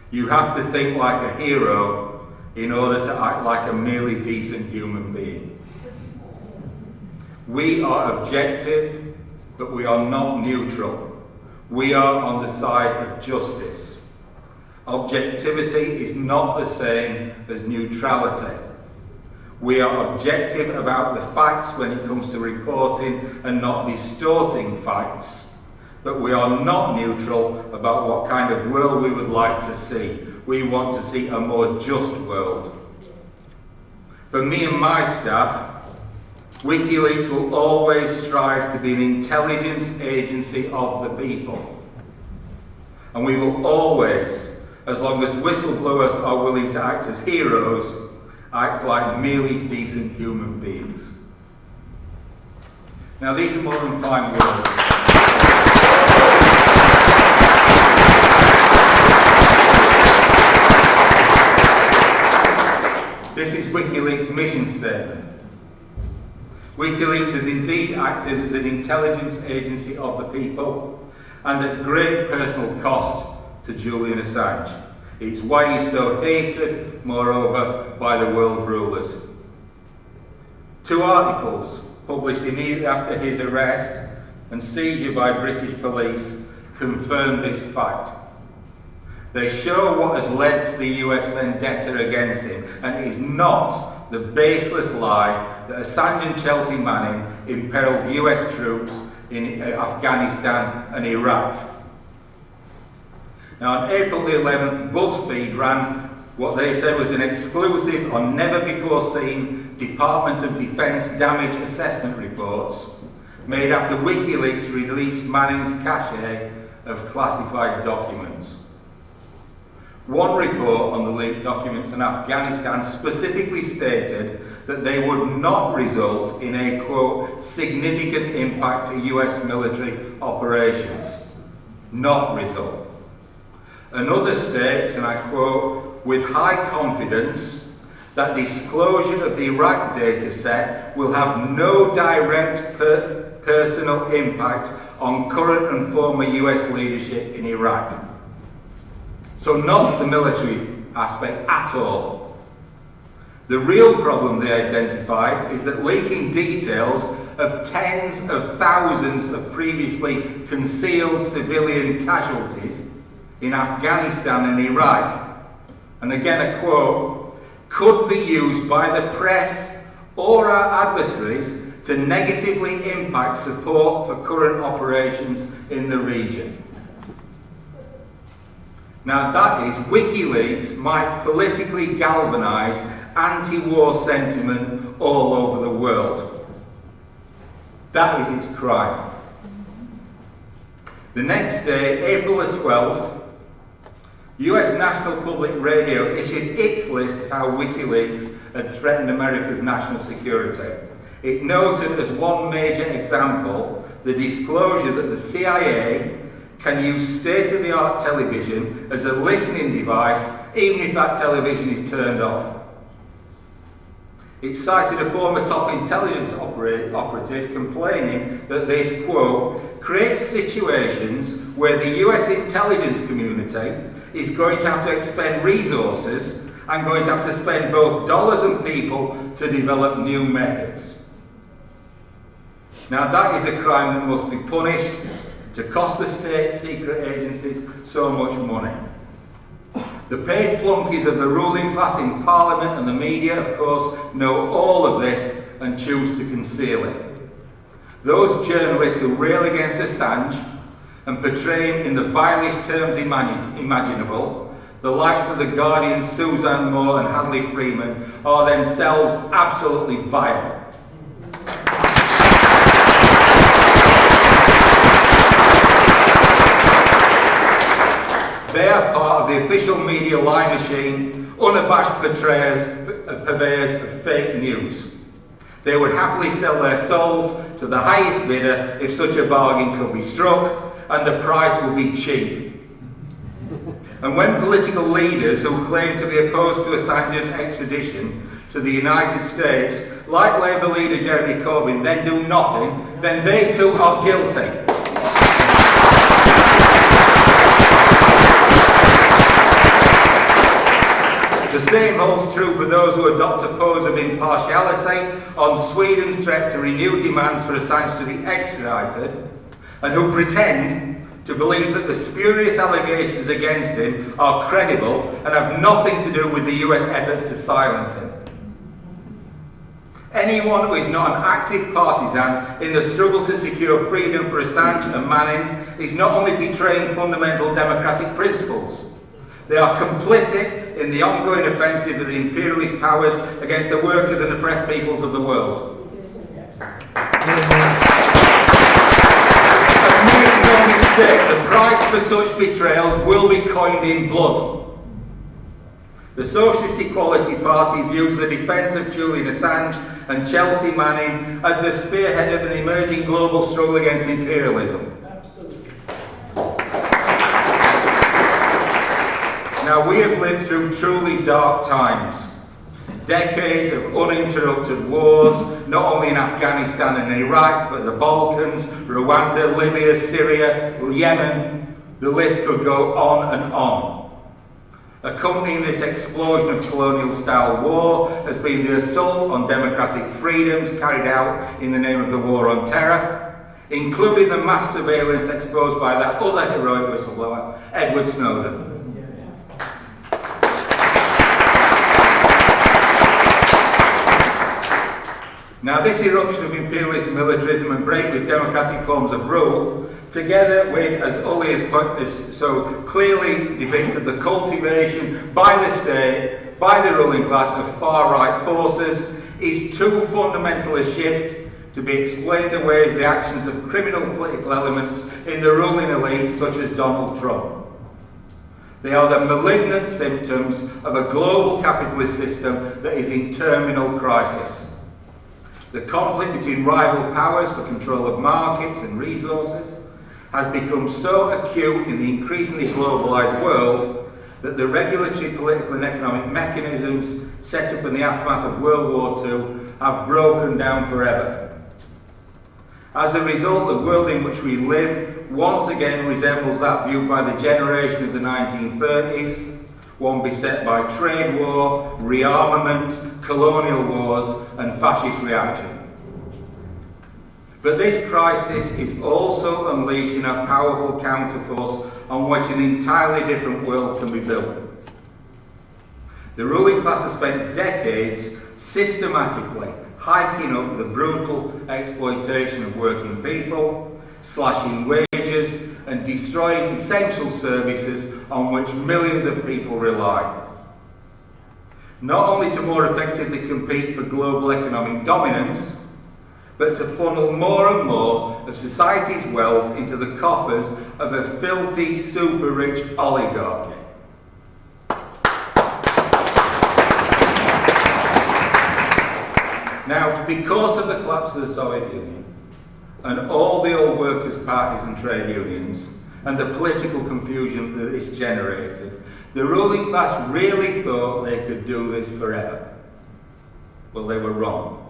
You have to think like a hero in order to act like a merely decent human being. We are objective, but we are not neutral. We are on the side of justice. Objectivity is not the same as neutrality. We are objective about the facts when it comes to reporting and not distorting facts. But we are not neutral about what kind of world we would like to see. We want to see a more just world. For me and my staff, WikiLeaks will always strive to be an intelligence agency of the people. And we will always, as long as whistleblowers are willing to act as heroes, act like merely decent human beings. Now these are more than fine words. This is WikiLeaks' mission statement. WikiLeaks has indeed acted as an intelligence agency of the people and at great personal cost to Julian Assange. It's why he's so hated, moreover, by the world rulers. 2 articles published immediately after his arrest and seizure by British police confirm this fact. They show what has led to the US vendetta against him, and it is not the baseless lie that Assange and Chelsea Manning imperiled US troops in Afghanistan and Iraq. Now on April the 11th, BuzzFeed ran what they said was an exclusive on never-before-seen Department of Defense damage assessment reports made after WikiLeaks released Manning's cache of classified documents. One report on the leaked documents in Afghanistan specifically stated that they would not result in a, quote, significant impact to US military operations. Not result. Another states, and I quote, with high confidence, that disclosure of the Iraq data set will have no direct personal impact on current and former US leadership in Iraq. So not the military aspect at all. The real problem they identified is that leaking details of tens of thousands of previously concealed civilian casualties in Afghanistan and Iraq, and again a quote, could be used by the press or our adversaries to negatively impact support for current operations in the region. Now that is, WikiLeaks might politically galvanise anti-war sentiment all over the world. That is its crime. The next day, April the 12th, US National Public Radio issued its list of how WikiLeaks had threatened America's national security. It noted as one major example the disclosure that the CIA can use state-of-the-art television as a listening device, even if that television is turned off. It cited a former top intelligence operative complaining that this, quote, creates situations where the US intelligence community is going to have to expend resources and going to have to spend both dollars and people to develop new methods. Now that is a crime that must be punished, to cost the state secret agencies so much money. The paid flunkies of the ruling class in Parliament and the media, of course, know all of this and choose to conceal it. Those journalists who rail against Assange and portray him in the vilest terms imaginable, the likes of the Guardian's Suzanne Moore and Hadley Freeman, are themselves absolutely vile. They are part of the official media lie machine, unabashed purveyors of fake news. They would happily sell their souls to the highest bidder if such a bargain could be struck, and the price would be cheap. And when political leaders who claim to be opposed to Assange's extradition to the United States, like Labour leader Jeremy Corbyn, then do nothing, then they too are guilty. The same holds true for those who adopt a pose of impartiality on Sweden's threat to renew demands for Assange to be extradited, and who pretend to believe that the spurious allegations against him are credible and have nothing to do with the US efforts to silence him. Anyone who is not an active partisan in the struggle to secure freedom for Assange and Manning is not only betraying fundamental democratic principles, they are complicit in the ongoing offensive of the imperialist powers against the workers and oppressed peoples of the world. Make no mistake, the price for such betrayals will be coined in blood. The Socialist Equality Party views the defence of Julian Assange and Chelsea Manning as the spearhead of an emerging global struggle against imperialism. Absolutely. Now, we have lived through truly dark times. Decades of uninterrupted wars, not only in Afghanistan and Iraq, but the Balkans, Rwanda, Libya, Syria, Yemen. The list could go on and on. Accompanying this explosion of colonial-style war has been the assault on democratic freedoms carried out in the name of the war on terror, including the mass surveillance exposed by that other heroic whistleblower, Edward Snowden. Now, this eruption of imperialist militarism and break with democratic forms of rule, together with, as Uli has so clearly depicted, the cultivation by the state, by the ruling class of far-right forces, is too fundamental a shift to be explained away as the actions of criminal political elements in the ruling elite, such as Donald Trump. They are the malignant symptoms of a global capitalist system that is in terminal crisis. The conflict between rival powers for control of markets and resources has become so acute in the increasingly globalised world that the regulatory, political and economic mechanisms set up in the aftermath of World War II have broken down forever. As a result, the world in which we live once again resembles that viewed by the generation of the 1930s, one beset by trade war, rearmament, colonial wars and fascist reaction. But this crisis is also unleashing a powerful counterforce on which an entirely different world can be built. The ruling class has spent decades systematically hiking up the brutal exploitation of working people, slashing wages and destroying essential services on which millions of people rely. Not only to more effectively compete for global economic dominance, but to funnel more and more of society's wealth into the coffers of a filthy, super-rich oligarchy. Now, because of the collapse of the Soviet Union, and all the old workers' parties and trade unions, and the political confusion that this generated, the ruling class really thought they could do this forever. Well, they were wrong.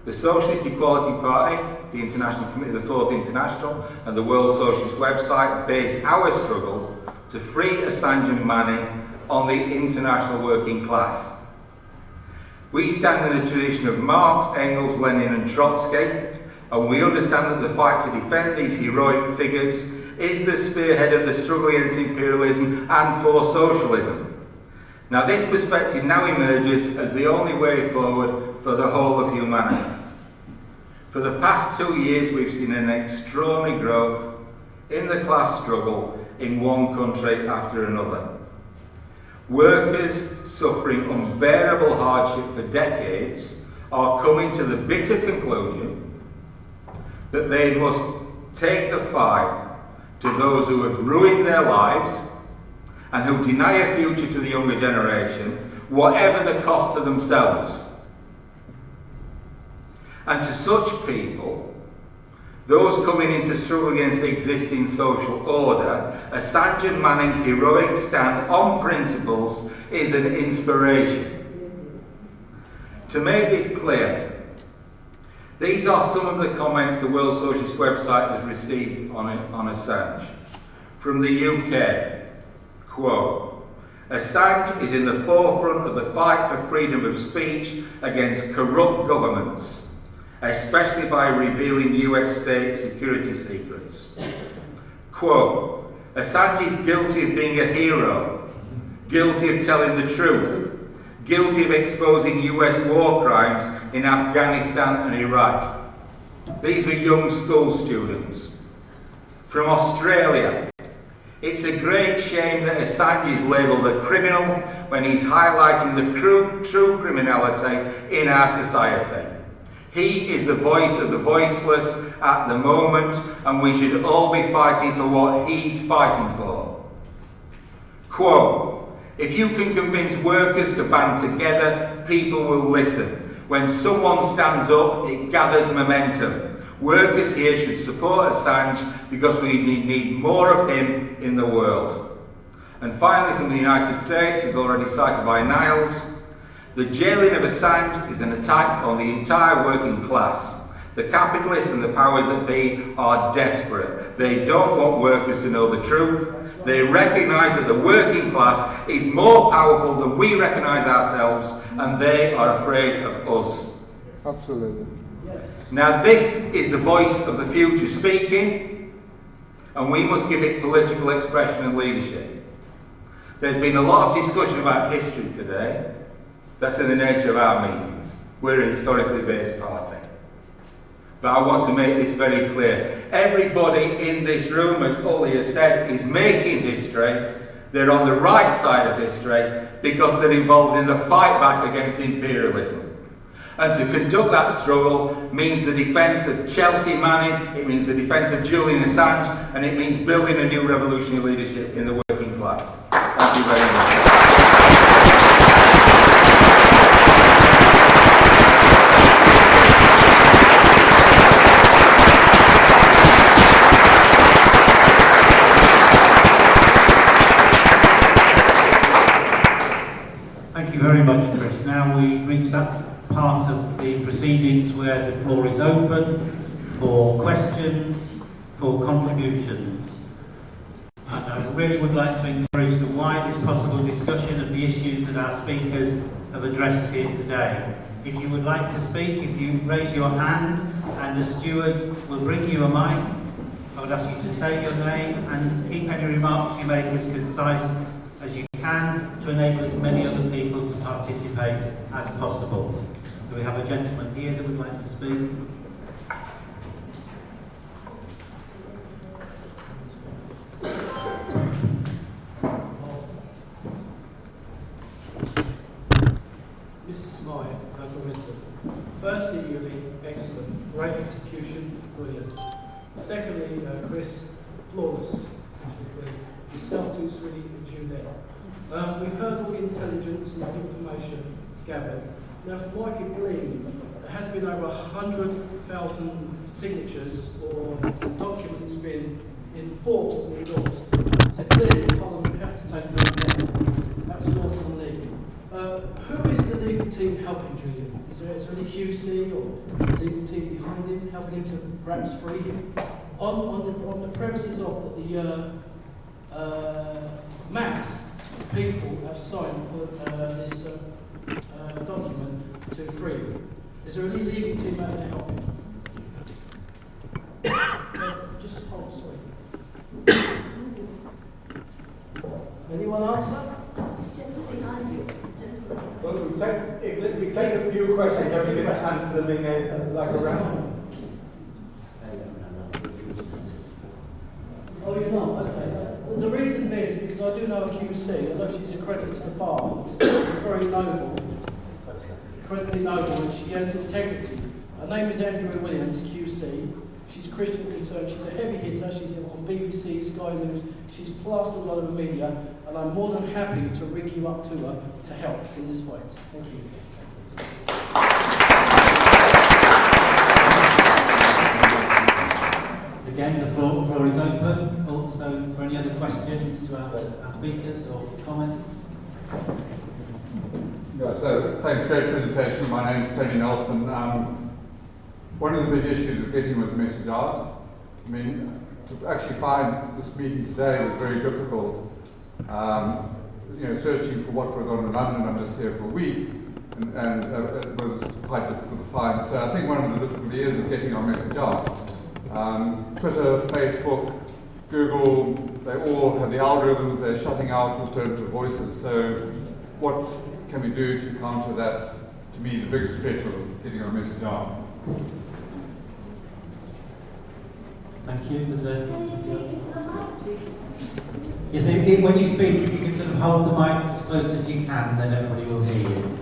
The Socialist Equality Party, the International Committee of the Fourth International, and the World Socialist website based our struggle to free Assange and Manning on the international working class. We stand in the tradition of Marx, Engels, Lenin and Trotsky, and we understand that the fight to defend these heroic figures is the spearhead of the struggle against imperialism and for socialism. Now, this perspective now emerges as the only way forward for the whole of humanity. For the past 2 years, we've seen an extraordinary growth in the class struggle in one country after another. Workers suffering unbearable hardship for decades are coming to the bitter conclusion that they must take the fight to those who have ruined their lives and who deny a future to the younger generation, whatever the cost to themselves. And to such people, those coming into struggle against the existing social order, Assange and Manning's heroic stand on principles is an inspiration. To make this clear, these are some of the comments the World Socialist website has received on Assange. From the UK, quote, Assange is in the forefront of the fight for freedom of speech against corrupt governments, especially by revealing US state security secrets. Quote, Assange is guilty of being a hero, guilty of telling the truth, guilty of exposing US war crimes in Afghanistan and Iraq. These were young school students. From Australia, it's a great shame that Assange is labelled a criminal when he's highlighting the true criminality in our society. He is the voice of the voiceless at the moment, and we should all be fighting for what he's fighting for. Quote, "If you can convince workers to band together, people will listen. When someone stands up, it gathers momentum. Workers here should support Assange because we need more of him in the world." And finally, from the United States, as already cited by Niles, "The jailing of Assange is an attack on the entire working class. The capitalists and the powers that be are desperate. They don't want workers to know the truth. They recognise that the working class is more powerful than we recognise ourselves, and they are afraid of us." Absolutely. Now this is the voice of the future speaking, and we must give it political expression and leadership. There's been a lot of discussion about history today. That's in the nature of our meetings. We're a historically based party. But I want to make this very clear. Everybody in this room, as Uli has said, is making history. They're on the right side of history because they're involved in the fight back against imperialism. And to conduct that struggle means the defence of Chelsea Manning, it means the defence of Julian Assange, and it means building a new revolutionary leadership in the working class. Thank you very much. Thank you very much, Chris. Now we reach that part of the proceedings where the floor is open for questions, for contributions. And I really would like to encourage the widest possible discussion of the issues that our speakers have addressed here today. If you would like to speak, if you raise your hand and the steward will bring you a mic, I would ask you to say your name and keep any remarks you make as concise as you can to enable as many other people to participate as possible. So we have a gentleman here that would like to speak. Mr. Smythe, local resident. Firstly, Uli, excellent. Great execution, brilliant. Secondly, Chris, flawless. Yourself too, really, and Juliet. We've heard all the intelligence and information gathered. Now, from what I could glean, there has been over 100,000 signatures or some documents been enforced and endorsed. So clearly, Parliament have to take note there. That's an awesome league. Who is the legal team helping Julian? Is there any QC or legal team behind him, helping him to perhaps free him? On the premises of that the mass people have signed this document to free him. Is there any legal team out there helping him? Just hold, sorry. Anyone answer? Well, we take a few questions and we can answer them in like a round. Oh, you're not? Okay. The reason being is because I do know a QC, although she's accredited to the bar, she's very noble, incredibly noble, and she has integrity. Her name is Andrea Williams, QC. She's Christian concerned, she's a heavy hitter, she's on BBC, Sky News, she's plastered all over media, and I'm more than happy to rig you up to her to help in this fight. Thank you. Again, the floor is open. Also, for any other questions to our speakers or comments. Yeah, so thanks, great presentation. My name is Tony Nelson. One of the big issues is getting the message out. I mean, to actually find this meeting today was very difficult. You know, searching for what was on in London, I'm just here for a week, and it was quite difficult to find. So I think one of the difficulties is getting our message out. Twitter, Facebook, Google, they all have the algorithms, they're shutting out alternative voices. So what can we do to counter that, to me, the biggest threat of getting our message out? Thank you. There's a... Yes, when you speak, if you can sort of hold the mic as close as you can, then everybody will hear you.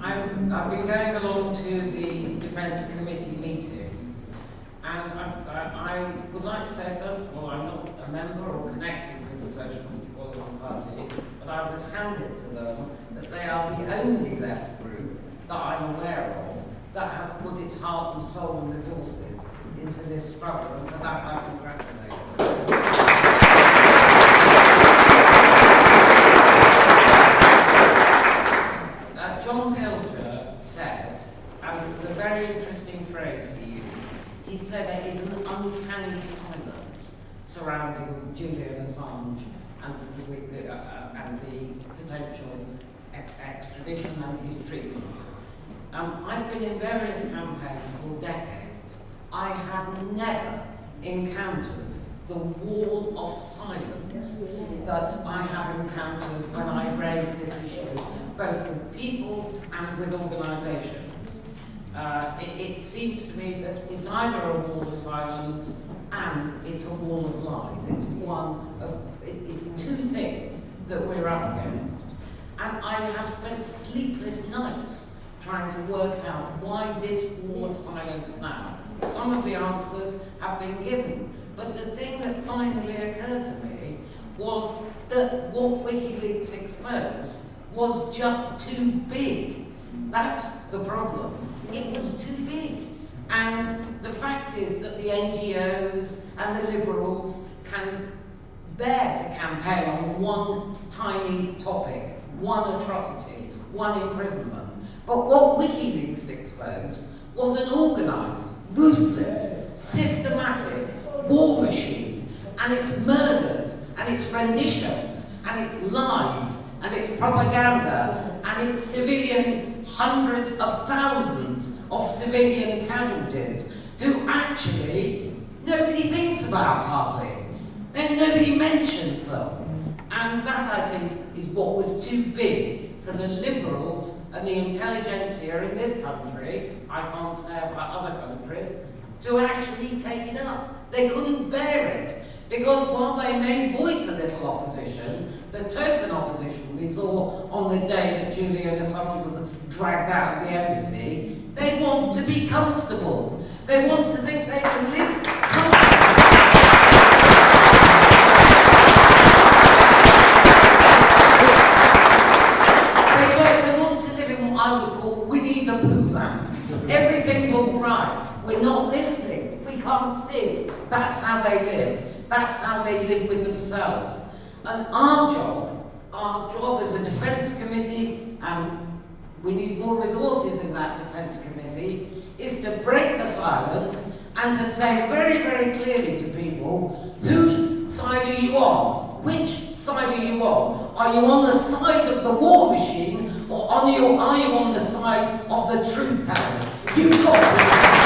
I've been going along to the Defence Committee meetings, and I would like to say, first of all, I'm not a member or connected with the Socialist Equality Party, but I was handed to them that they are the only left group that I'm aware of that has put its heart and soul and resources into this struggle, and for that I congratulate them. John Pilger said, and it was a very interesting phrase he used, he said there is an uncanny silence surrounding Julian Assange and the potential extradition and his treatment. I've been in various campaigns for decades. I have never encountered the wall of silence that I have encountered when I raise this issue, both with people and with organisations. It seems to me that it's either a wall of silence and it's a wall of lies. It's one of two things that we're up against. And I have spent sleepless nights trying to work out why this wall of silence now. Some of the answers have been given, but the thing that finally occurred to me was that what WikiLeaks exposed was just too big. That's the problem. It was too big. And the fact is that the NGOs and the liberals can bear to campaign on one tiny topic, one atrocity, one imprisonment. But what WikiLeaks exposed was an organised, ruthless, systematic war machine, and its murders, and its renditions, and its lies, and its propaganda, and its civilian, hundreds of thousands of civilian casualties, who actually nobody thinks about hardly. Then nobody mentions them. And that, I think, is what was too big for the liberals and the intelligentsia in this country, I can't say about other countries, to actually take it up. They couldn't bear it, because while they may voice a little opposition, the token opposition we saw on the day that Julian Assange was dragged out of the embassy, they want to be comfortable. They want to think they can live comfortably. They want to live in what I would call Winnie the Pooh land. Everything's all right. We're not listening. We can't see. That's how they live. That's how they live with themselves. And our job as a defence committee, and we need more resources in that defence committee, is to break the silence and to say very, very clearly to people, whose side are you on? Which side are you on? Are you on the side of the war machine, or are you on the side of the truth tellers? You've got to decide.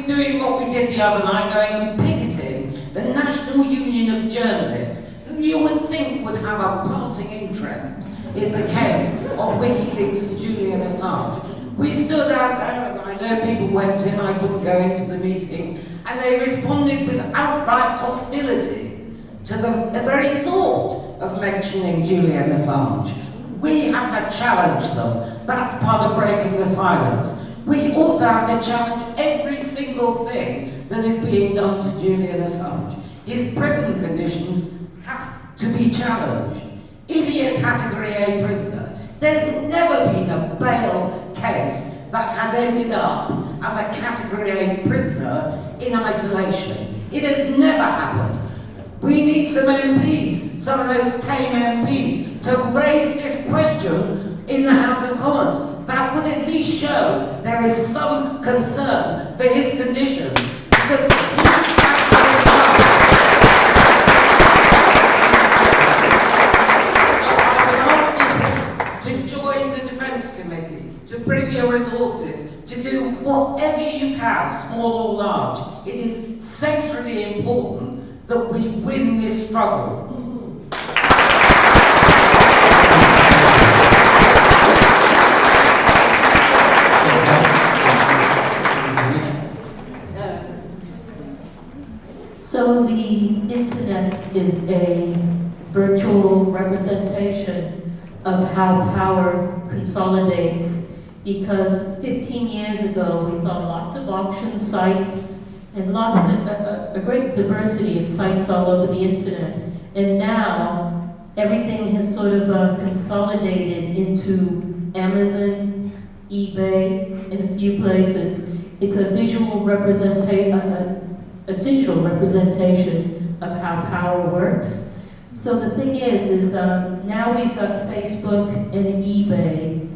Doing what we did the other night, going and picketing the National Union of Journalists, who you would think would have a passing interest in the case of WikiLeaks and Julian Assange. We stood out there, and I know people went in, I couldn't go into the meeting, and they responded with outright hostility to the very thought of mentioning Julian Assange. We have to challenge them. That's part of breaking the silence. We also have to challenge every single thing that is being done to Julian Assange. His prison conditions have to be challenged. Is he a Category A prisoner? There's never been a bail case that has ended up as a Category A prisoner in isolation. It has never happened. We need some MPs, some of those tame MPs, to raise this question in the House of Commons. That would at least show there is some concern for his conditions, because he has to. So I would ask you to join the Defence Committee, to bring your resources, to do whatever you can, small or large. It is centrally important that we win this struggle. So the internet is a virtual representation of how power consolidates, because 15 years ago we saw lots of auction sites and lots of, a great diversity of sites all over the internet, and now everything has sort of consolidated into Amazon, eBay, and a few places. It's a visual representation, a digital representation of how power works. So the thing is now we've got Facebook and eBay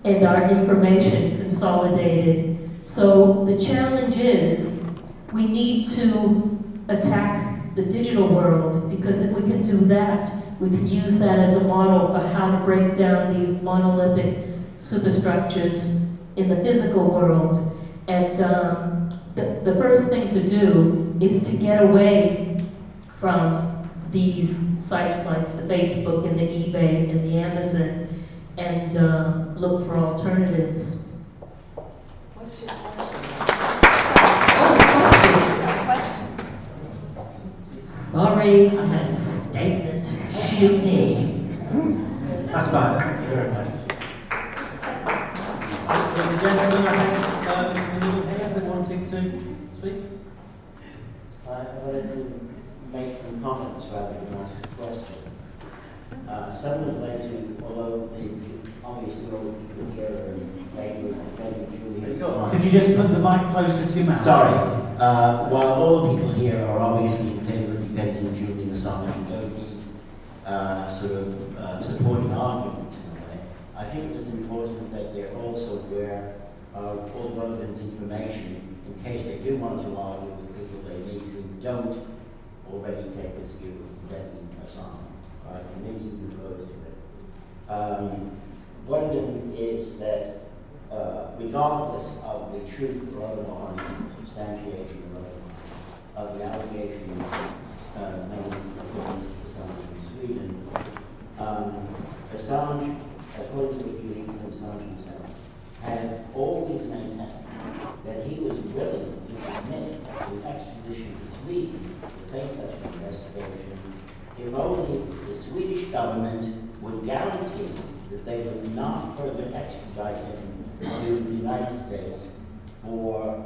and our information consolidated. So the challenge is we need to attack the digital world, because if we can do that, we can use that as a model for how to break down these monolithic superstructures in the physical world. And the first thing to do is to get away from these sites like the Facebook and the eBay and the Amazon, and look for alternatives. What's your question? Sorry, I had a statement. Shoot me. That's fine, thank you very much. There's a gentleman, I think, in the middle here that wanted to speak. I wanted to make some comments rather than ask a question. Some would like to, although obviously all people here are in favour of defending Julian Assange. Could you just put the mic closer to your mouth? Sorry. While all people here are obviously in favour of defending Julian Assange and don't need sort of supporting arguments in a way, I think it's important that they're also aware of all the relevant information in case they do want to argue with people they meet who don't already take this view of defending Assange. Right? And maybe you can close it. One of them is that regardless of the truth or otherwise, substantiation or otherwise, of the allegations made against Assange in Sweden, Assange, according to WikiLeaks and Assange himself, had always maintained that he was willing to submit an extradition to Sweden to face such an investigation if only the Swedish government would guarantee that they would not further extradite him to the United States for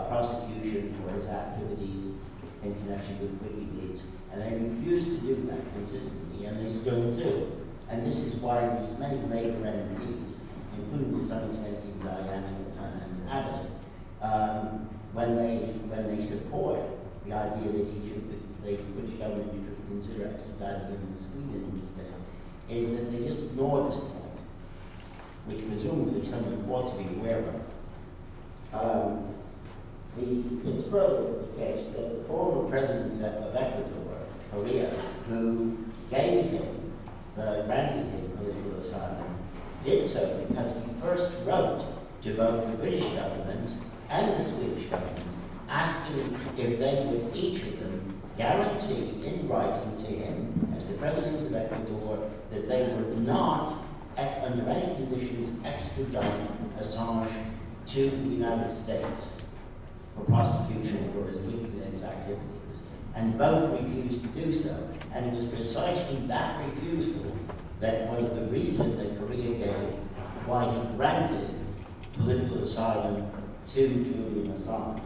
prosecution for his activities in connection with WikiLeaks. And they refused to do that consistently, and they still do. And this is why these many Labour MPs, including to some extent even Diane and Abbott, when they support the idea that the British government should consider extraditing him to Sweden instead, is that they just ignore this point, which presumably someone ought to be aware of. It's further the case that the former president of Ecuador, Correa, who granted him political asylum, did so because he first wrote to both the British governments and the Swedish government, asking if they would each of them guarantee in writing to him, as the president of Ecuador, that they would not, under any conditions, extradite Assange to the United States for prosecution for his WikiLeaks activities. And both refused to do so. And it was precisely that refusal that was the reason that Correa gave why he granted political asylum to Julian Assange.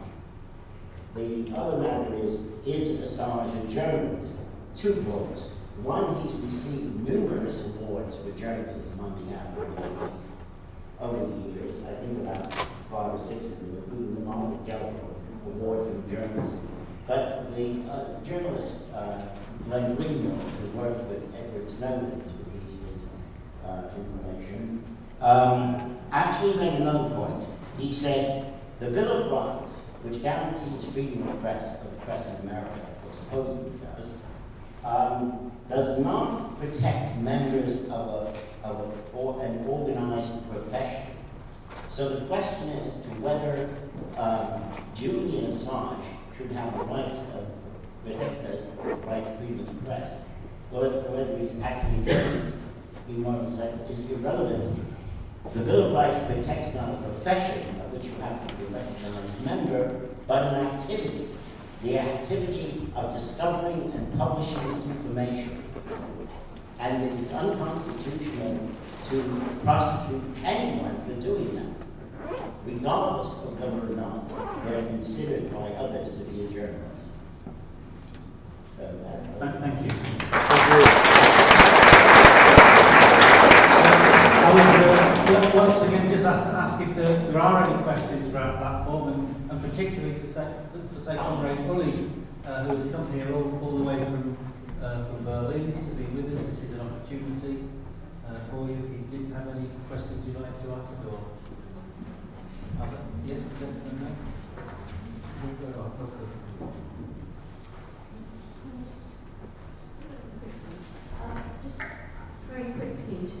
The other matter is Assange a journalist? 2 points. One, he's received numerous awards for journalism on behalf of WikiLeaks over the years. I think about 5 or 6 of them, including the Arthur Gellar Award for journalism. But the journalist, Glenn Greenwald, who worked with Edward Snowden to release his information, actually made another point. He said, the Bill of Rights, which guarantees freedom of the press in America, or supposedly does not protect members of an organized profession. So the question is to whether Julian Assange should have a right to protect his right to freedom of the press, or whether he's actually a journalist, is irrelevant. The Bill of Rights protects not a profession of which you have to be a recognized member, but an activity. The activity of discovering and publishing information and it is unconstitutional to prosecute anyone for doing that, regardless of whether or not they're considered by others to be a journalist. So thank you. I would once again just ask if there are any questions for our platform, and particularly to say Comrade Ully, who has come here all the way from Berlin to be with us. This is an opportunity for you. If you did have any questions you'd like to ask, or other. Yes, gentlemen. Just very quickly to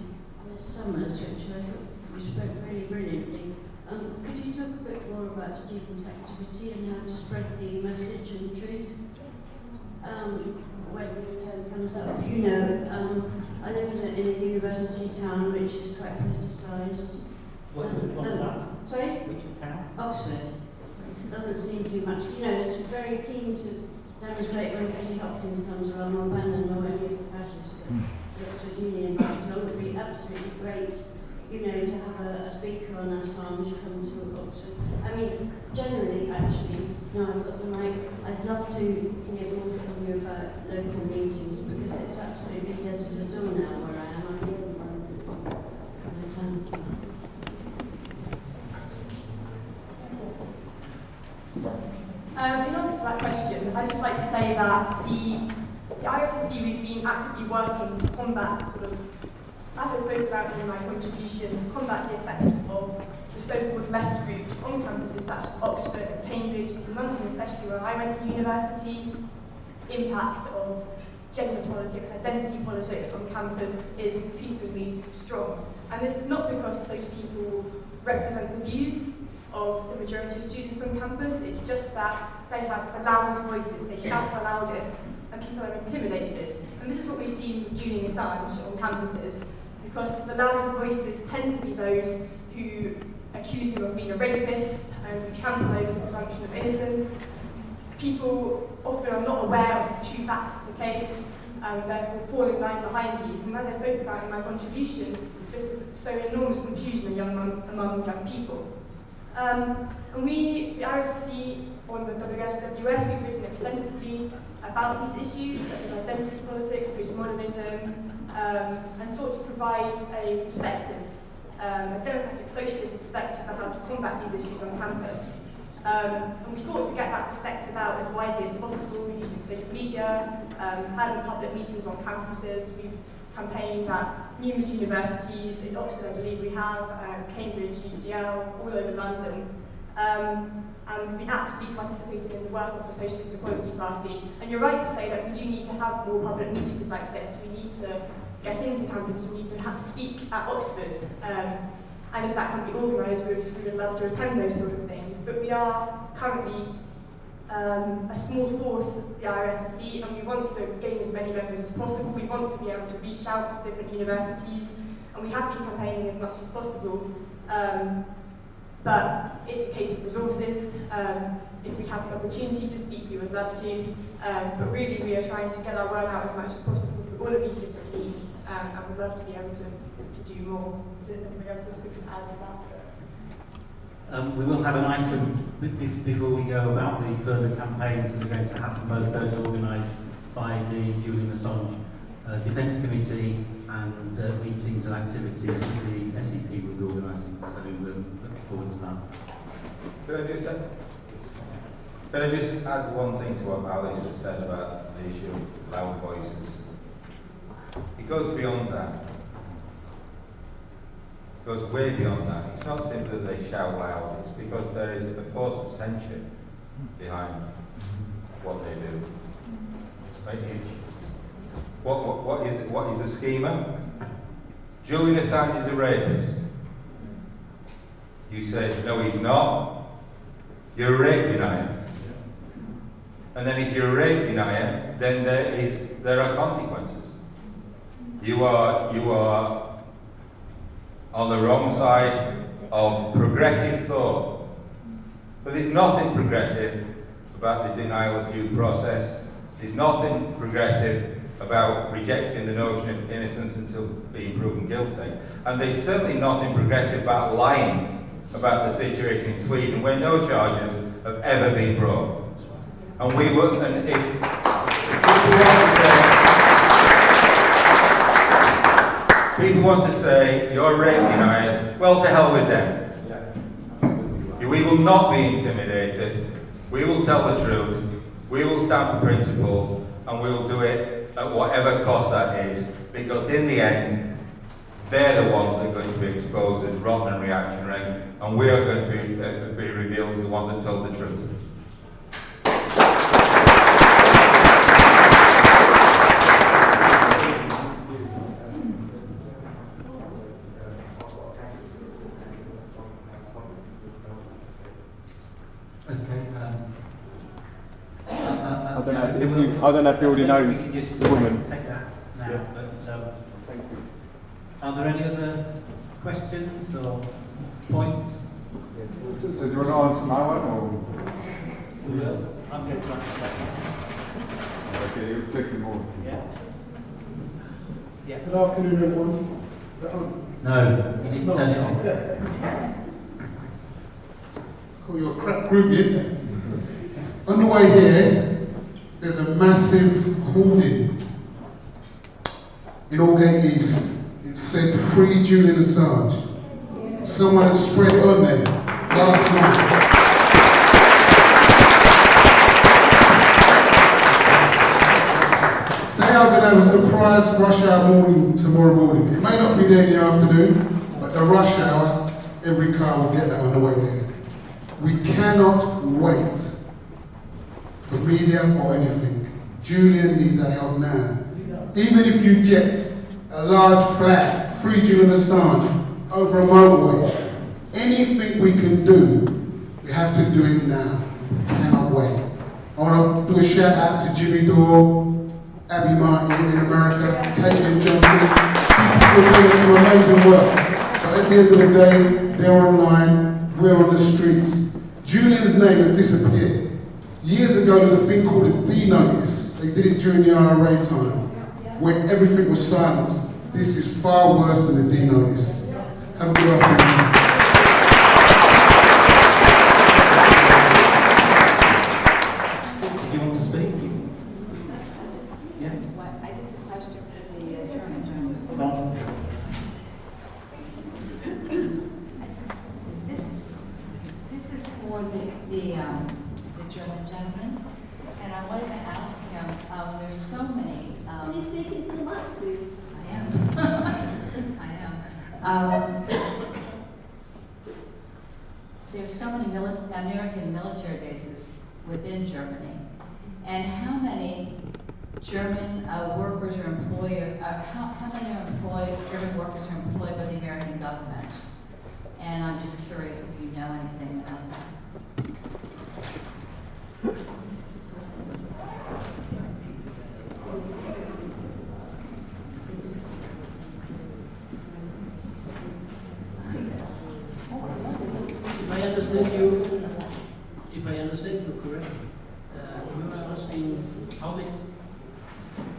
Ms. Summers, which I thought you spoke really brilliantly. Could you talk a bit more about student activity and how to spread the message and truth when the term comes up? You know, I live in a university town which is quite politicised. What's that? Sorry? Which town? Oxford. Doesn't seem to be much. You know, it's very keen to demonstrate when Katie Hopkins comes along, or Bannon, or any of the fascists. The Oxford Union gets along. It would be absolutely great, you know, to have a speaker on Assange come to Oxford. I mean, generally, actually, now I've got the mic, I'd love to hear more from you about local meetings, because it's absolutely dead as a door now where I am. I'm in my town. In answer to that question, I'd just like to say that the IRCC, we've been actively working to combat as I spoke about in my contribution, combat the effect of the so-called left groups on campuses such as Oxford and Cambridge, and London especially where I went to university. The impact of gender politics, identity politics on campus is increasingly strong. And this is not because those people represent the views of the majority of students on campus, it's just that they have the loudest voices, they shout the loudest, and people are intimidated. And this is what we've seen with Julian Assange on campuses, because the loudest voices tend to be those who accuse him of being a rapist and who trample over the presumption of innocence. People often are not aware of the true facts of the case, and therefore fall in line behind these. And as I spoke about in my contribution, this is so enormous confusion among young people. And we, the IRCC, on the WSWS, we've written extensively about these issues, such as identity politics, postmodernism, and sought to provide a perspective, a democratic socialist perspective on how to combat these issues on campus. And we thought to get that perspective out as widely as possible, using social media, having public meetings on campuses. We've campaigned at numerous universities, in Oxford I believe we have, Cambridge, UCL, all over London. And we've been actively participating in the work of the Socialist Equality Party. And you're right to say that we do need to have more public meetings like this. We need to get into campus, we need to have to speak at Oxford. And if that can be organised, we would love to attend those sort of things. But we are currently a small force, the IRSCC, and we want to gain as many members as possible. We want to be able to reach out to different universities, and we have been campaigning as much as possible. But it's a case of resources. If we have the opportunity to speak, we would love to. But really, we are trying to get our word out as much as possible for all of these different needs, and would love to be able to do more. Is there anybody else that's going to add to that? We will have an item before we go about the further campaigns that are going to happen, both those organised by the Julian Assange Defence Committee and meetings and activities that the SEP will be organising. So looking forward to that. Could I just add one thing to what Alice has said about the issue of loud voices? It goes beyond that. It goes way beyond that. It's not simply that they shout loud, it's because there is a force of censure behind what they do. Right? What is the schema? Julian Assange is a rapist. You say, no he's not. You're a rape denier. And then if you're a rape denier, then there are consequences. You are on the wrong side of progressive thought. But there's nothing progressive about the denial of due process. There's nothing progressive about rejecting the notion of innocence until being proven guilty. And there's certainly nothing progressive about lying about the situation in Sweden, where no charges have ever been brought. And we will, and if people want to say you're raping IS, well, to hell with them. We will not be intimidated. We will tell the truth. We will stand for principle, and we will do it at whatever cost that is, because in the end, they're the ones that are going to be exposed as rotten and reactionary, and we are going to be revealed as the ones that told the truth. I don't know if you already know the woman. Take that now, but are there any other questions or points? So do you want to answer my one, or? I'm going to answer that one. Okay, you're clicking more. Yeah. Good afternoon, everyone. Is that on? No, you need to turn it on. Oh, you're a crap group, yeah? On the way here, there's a massive hoarding in Aldgate East. It said "Free Julian Assange." Someone had spread it on there last night. They are going to have a surprise rush hour morning tomorrow morning. It may not be there in the afternoon, but the rush hour, every car will get that on the way there. We cannot wait for media or anything. Julian needs our help now. Even if you get a large flag, "Free Julian Assange," over a motorway, anything we can do, we have to do it now. We cannot wait. I want to do a shout out to Jimmy Dore, Abby Martin in America, Caitlin Johnson. These people are doing some amazing work. But at the end of the day, they're online, we're on the streets. Julian's name had disappeared. Years ago, there was a thing called a D notice. They did it during the IRA time, where everything was silenced. This is far worse than the D notice. Have a good afternoon. Did you want to speak? Yeah? I just a question for the German journalist. Hold on. This is for the German gentleman, and I wanted to ask him. There's so many. Can you speak into the mic, please? I am. I am. There's so many American military bases within Germany, and how many German workers are employed? How many German workers are employed by the American government? And I'm just curious if you know anything about that. If I understand you correctly, you are asking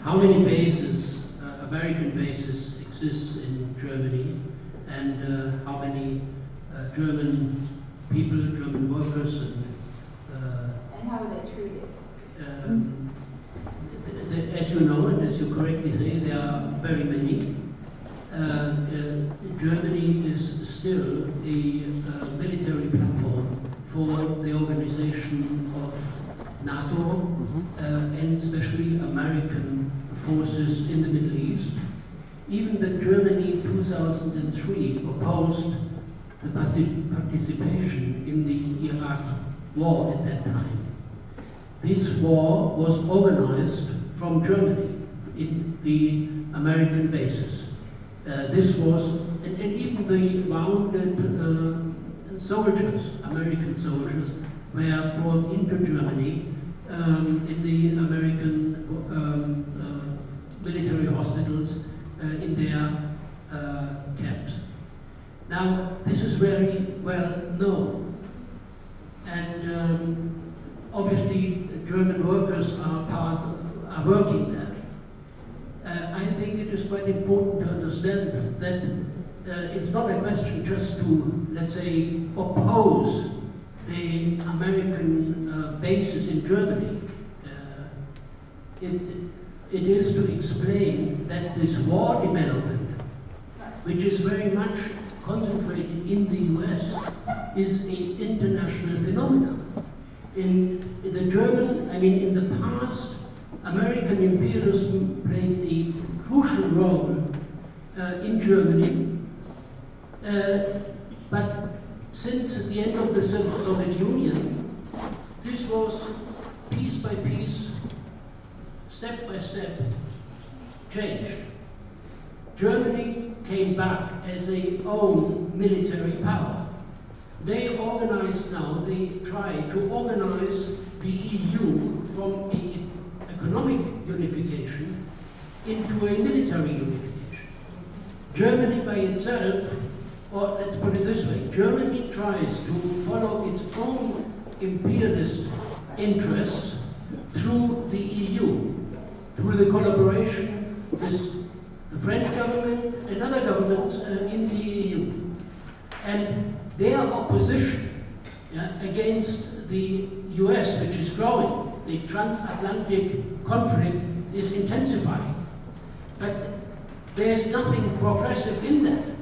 how many bases, American bases, exists in Germany, and how many German people, German workers, and how are they treated? As you know, and as you correctly say, there are very many. Germany is still a military platform for the organization of NATO and especially American forces in the Middle East. Even that Germany in 2003 opposed the participation in the Iraq war at that time. This war was organized from Germany in the American bases. This was, and even the wounded soldiers, American soldiers, were brought into Germany in the American military hospitals in their camps. Now, this is very well known, and obviously German workers are working there. is quite important to understand that it's not a question just to, let's say, oppose the American bases in Germany. It is to explain that this war development, which is very much concentrated in the US, is an international phenomenon. In the past, American imperialism played a crucial role in Germany, but since the end of the Soviet Union, this was piece by piece, step by step, changed. Germany came back as a own military power. They organize now, they try to organize the EU from an economic unification into a military unification. Germany by itself, or let's put it this way, Germany tries to follow its own imperialist interests through the EU, through the collaboration with the French government and other governments in the EU. And their opposition against the US, which is growing, the transatlantic conflict is intensifying. But there's nothing progressive in that.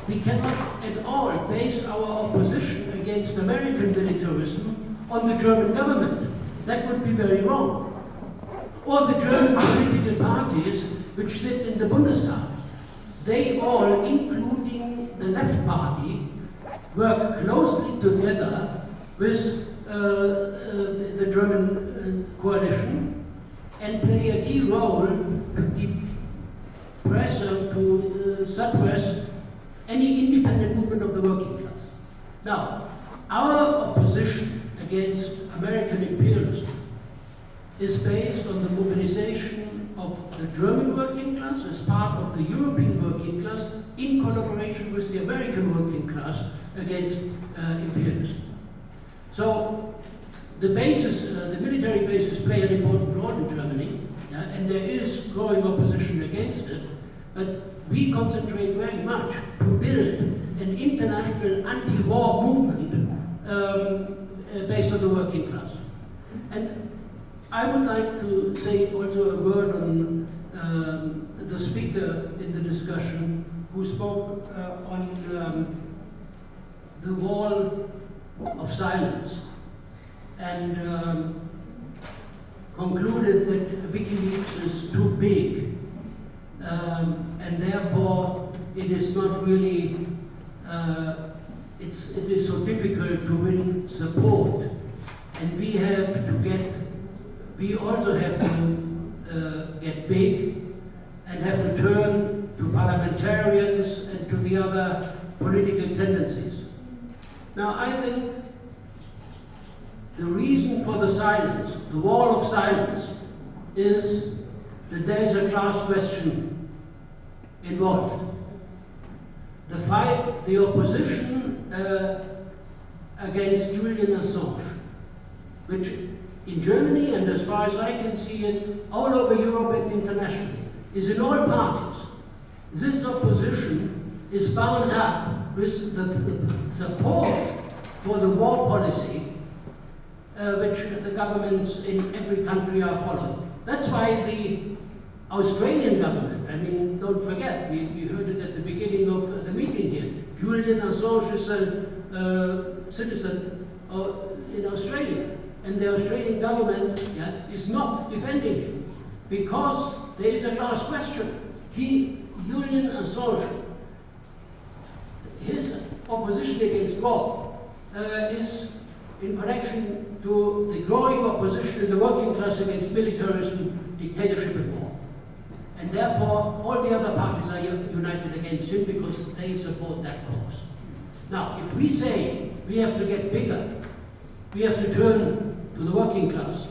We cannot at all base our opposition against American militarism on the German government. That would be very wrong. Or the German political parties which sit in the Bundestag. They all, including the left party, work closely together with the German coalition and play a key role to depress or to suppress any independent movement of the working class. Now, our opposition against American imperialism is based on the mobilization of the German working class as part of the European working class in collaboration with the American working class against imperialism. So the bases, the military bases play an important role in Germany, and there is growing opposition against it, but we concentrate very much to build an international anti-war movement based on the working class. And I would like to say also a word on the speaker in the discussion who spoke on the wall of silence and concluded that WikiLeaks is too big and therefore it is not really, it is so difficult to win support, and we also have to get big and have to turn to parliamentarians and to the other political tendencies. Now, I think the reason for the silence, the wall of silence, is that there is a class question involved. The fight, the opposition against Julian Assange, which in Germany, and as far as I can see it, all over Europe and internationally, is in all parties. This opposition is bound up with the support for the war policy which the governments in every country are following. That's why the Australian government, I mean, don't forget, we heard it at the beginning of the meeting here, Julian Assange is a citizen in Australia. And the Australian government is not defending him because there is a class question. Julian Assange, his opposition against war is in connection to the growing opposition in the working class against militarism, dictatorship and war. And therefore, all the other parties are united against him because they support that cause. Now, if we say we have to get bigger, we have to turn to the working class,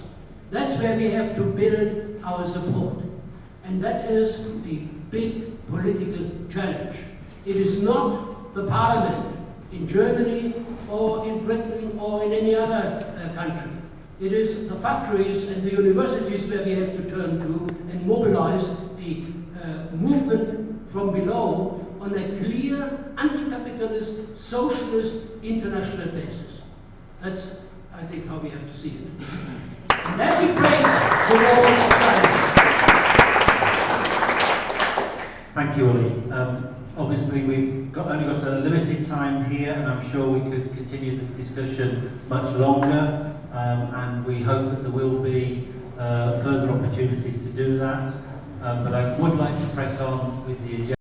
that's where we have to build our support. And that is the big political challenge. It is not the parliament in Germany or in Britain or in any other country. It is the factories and the universities where we have to turn to and mobilize the movement from below on a clear anti-capitalist, socialist, international basis. That's, I think, how we have to see it. And then we break the wall of silence. Thank you, Uli. Obviously, we've only got a limited time here, and I'm sure we could continue this discussion much longer, and we hope that there will be further opportunities to do that. But I would like to press on with the agenda.